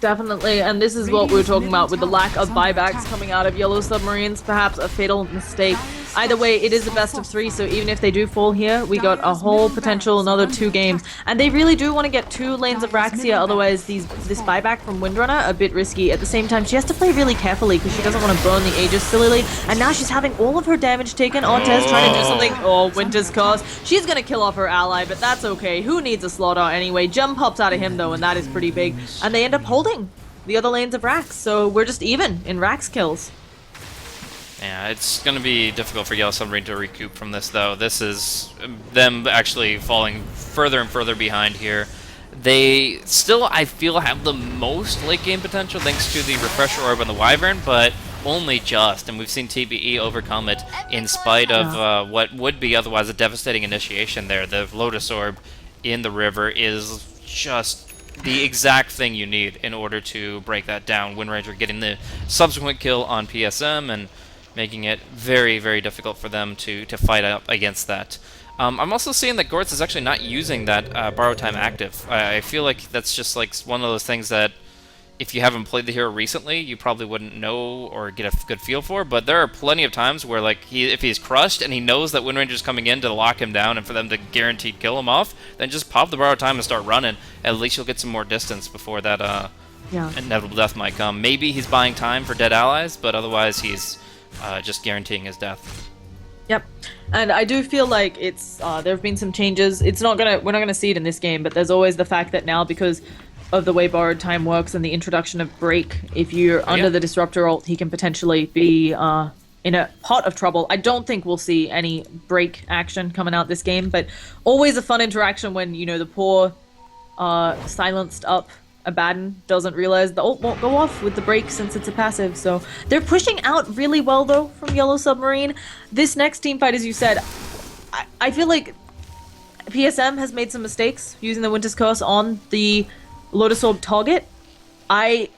Definitely, and this is what we were talking about with the lack of buybacks coming out of Yellow Submarines. Perhaps a fatal mistake. Either way, it is a best of 3, so even if they do fall here, we got a whole potential another 2 games. And they really do want to get 2 lanes of Rax here, otherwise this buyback from Windrunner a bit risky. At the same time, she has to play really carefully because she doesn't want to burn the Aegis sillily. And now she's having all of her damage taken. Ortez trying to do something. Oh, Winter's Curse. She's going to kill off her ally, but that's okay. Who needs a Slaughter anyway? Gem pops out of him though, and that is pretty big. And they end up holding the other lanes of Rax, so we're just even in Rax kills.
Yeah, it's going to be difficult for Yellow Submarine to recoup from this, though. This is them actually falling further and further behind here. They still, I feel, have the most late game potential thanks to the Refresher Orb and the Wyvern, but only just. And we've seen TBE overcome it in spite of what would be otherwise a devastating initiation there. The Lotus Orb in the river is just the exact thing you need in order to break that down. Wind Ranger getting the subsequent kill on PSM and making it very, very difficult for them to fight up against that. I'm also seeing that Gortz is actually not using that borrow time active. I feel like that's just like one of those things that if you haven't played the hero recently, you probably wouldn't know or get a good feel for, but there are plenty of times where like if he's crushed and he knows that Wind Ranger's coming in to lock him down and for them to guaranteed kill him off, then just pop the borrow time and start running. At least you'll get some more distance before that inevitable death might come. Maybe he's buying time for dead allies, but otherwise he's just guaranteeing his death.
Yep, and I do feel like it's there have been some changes. We're not gonna see it in this game, but there's always the fact that now because of the way borrowed time works and the introduction of break, if you're under the disruptor ult, he can potentially be in a pot of trouble. I don't think we'll see any break action coming out this game, but always a fun interaction when the poor silenced up Abaddon doesn't realize the ult won't go off with the break since it's a passive. So they're pushing out really well though from Yellow Submarine. This next team fight, as you said, I feel like PSM has made some mistakes using the Winter's Curse on the Lotus Orb target. I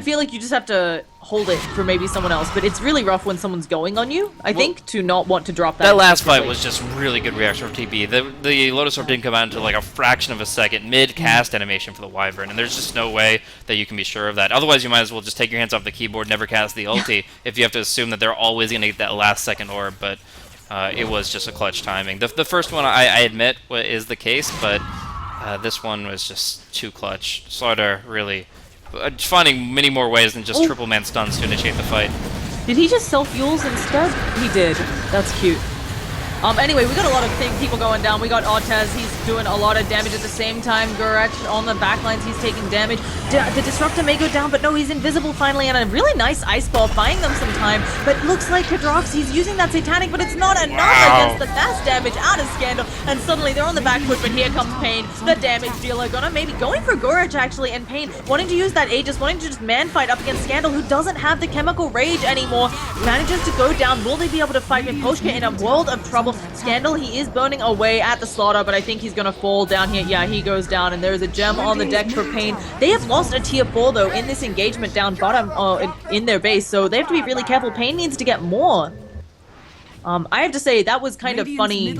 feel like you just have to hold it for maybe someone else, but it's really rough when someone's going on you, I think, to not want to drop that.
That last fight was just really good reaction from TBE. The Lotus Orb didn't come out until like a fraction of a second, mid-cast animation for the Wyvern, and there's just no way that you can be sure of that. Otherwise, you might as well just take your hands off the keyboard, never cast the ulti, if you have to assume that they're always going to get that last second orb, but it was just a clutch timing. The first one, I admit, is the case, but this one was just too clutch. Slaughter really finding many more ways than just triple man stuns to initiate the fight.
Did he just self-fuels instead? He did. That's cute. Anyway, we got a lot of people going down. We got Ortez, he's doing a lot of damage at the same time. Gurach on the backlines, he's taking damage. The Disruptor may go down, but no, he's invisible finally, and a really nice Ice Ball buying them some time. But looks like Kadrox, he's using that Satanic, but it's not enough against the mass damage out of Scandal. And suddenly they're on the back foot, but here comes Pain, the damage dealer, maybe going for Gurach actually, and Pain wanting to use that Aegis, wanting to just man fight up against Scandal, who doesn't have the Chemical Rage anymore. Manages to go down. Will they be able to fight with Poshka in a world of trouble? Scandal, he is burning away at the Slaughter, but I think he's gonna fall down here. Yeah, he goes down, and there's a gem on the deck for Pain. They have lost a tier 4 though in this engagement down bottom in their base, so they have to be really careful. Pain needs to get more. I have to say that was kind of funny.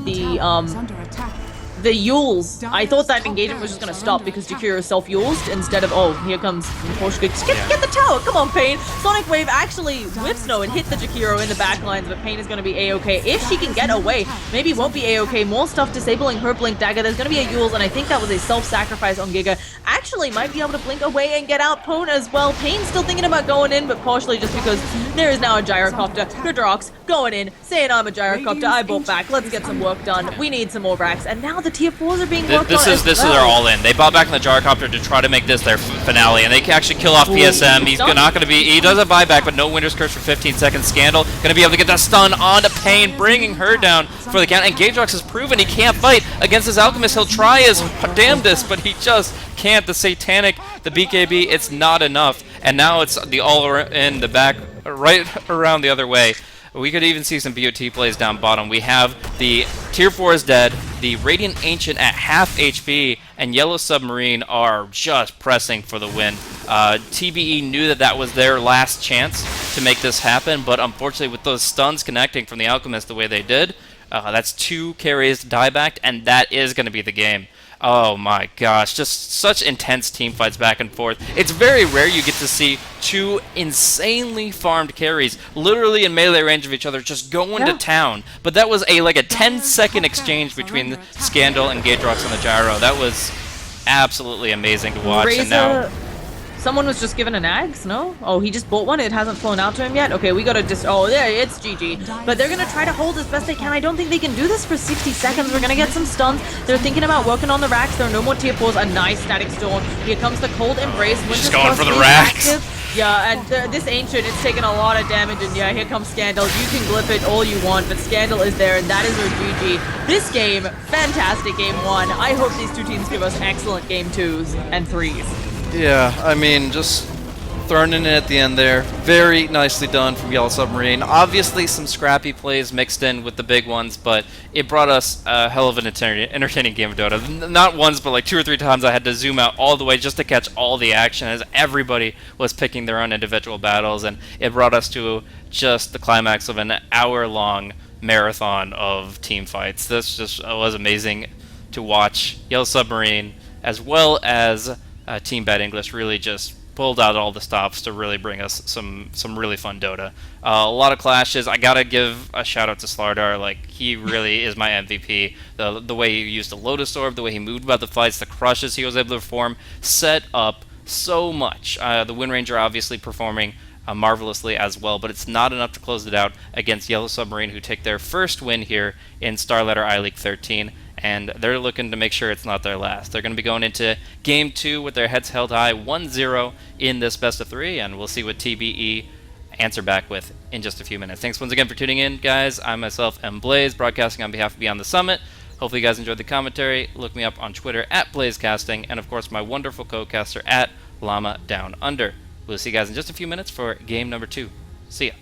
The Yules. I thought that engagement was just going to stop because Jakiro self-Yulesed instead of, oh, here comes Poshka. Just get the tower! Come on, Pain! Sonic Wave actually whip snow and hit the Jakiro in the backlines, but Pain is going to be A-okay. If she can get away, maybe won't be A-okay. More stuff disabling her Blink Dagger. There's going to be a Yules, and I think that was a self-sacrifice on Giga. Actually might be able to blink away and get out Pwn as well. Pain's still thinking about going in, but partially just because there is now a Gyrocopter. Hydrox going in, saying I'm a Gyrocopter. I bought back. Let's get some work done. We need some more racks. And now the tier 4s are being worked on.
This is their all-in. They bought back in the Gyrocopter to try to make this their finale, and they can actually kill off PSM. He's not going to be... He does a buyback, but no Winter's Curse for 15 seconds. Scandal going to be able to get that stun onto Pain, bringing her down for the count. And Gagerox has proven he can't fight against his Alchemist. He'll try his damnedest, but he just can't. The Satanic, the BKB, it's not enough. And now it's the all-in, the back, right around the other way. We could even see some BOT plays down bottom. We have the Tier 4 is dead, the Radiant Ancient at half HP, and Yellow Submarine are just pressing for the win. TBE knew that that was their last chance to make this happen, but unfortunately with those stuns connecting from the Alchemist the way they did, that's 2 carries diebacked, and that is going to be the game. Oh my gosh, just such intense team fights back and forth. It's very rare you get to see 2 insanely farmed carries literally in melee range of each other just going to town. But that was like a 10-second exchange between Scandal and Gagerox on the Gyro. That was absolutely amazing to watch. And now
someone was just given an Ags, no? Oh, he just bought one, it hasn't flown out to him yet? Okay, we gotta oh, yeah, it's GG. But they're gonna try to hold as best they can. I don't think they can do this for 60 seconds. We're gonna get some stuns. They're thinking about working on the racks. There are no more tier 4s. A nice Static Storm. Here comes the Cold Embrace.
Just going for the racks.
Yeah, and this Ancient, it's taken a lot of damage, and yeah, here comes Scandal. You can glyph it all you want, but Scandal is there, and that is your GG. This game, fantastic game 1. I hope these two teams give us excellent game 2s and 3s.
Yeah, I mean, just throwing it in at the end there. Very nicely done from Yellow Submarine. Obviously, some scrappy plays mixed in with the big ones, but it brought us a hell of an entertaining game of Dota. Not once, but like 2 or 3 times I had to zoom out all the way just to catch all the action as everybody was picking their own individual battles, and it brought us to just the climax of an hour-long marathon of team fights. This just was amazing to watch. Yellow Submarine, as well as Team Bad English, really just pulled out all the stops to really bring us some really fun Dota. A lot of clashes. I gotta give a shout out to Slardar. Like, he really is my MVP. The way he used the Lotus Orb, the way he moved about the fights, the crushes he was able to perform, set up so much. The Wind Ranger obviously performing marvelously as well, but it's not enough to close it out against Yellow Submarine, who take their first win here in Starletter I-League 13. And they're looking to make sure it's not their last. They're going to be going into Game 2 with their heads held high, 1-0 in this best of 3, and we'll see what TBE answer back with in just a few minutes. Thanks once again for tuning in, guys. I myself am Blaze, broadcasting on behalf of Beyond the Summit. Hopefully you guys enjoyed the commentary. Look me up on Twitter at BlazeCasting, and of course my wonderful co-caster at Llama Down Under. We'll see you guys in just a few minutes for game number 2. See ya.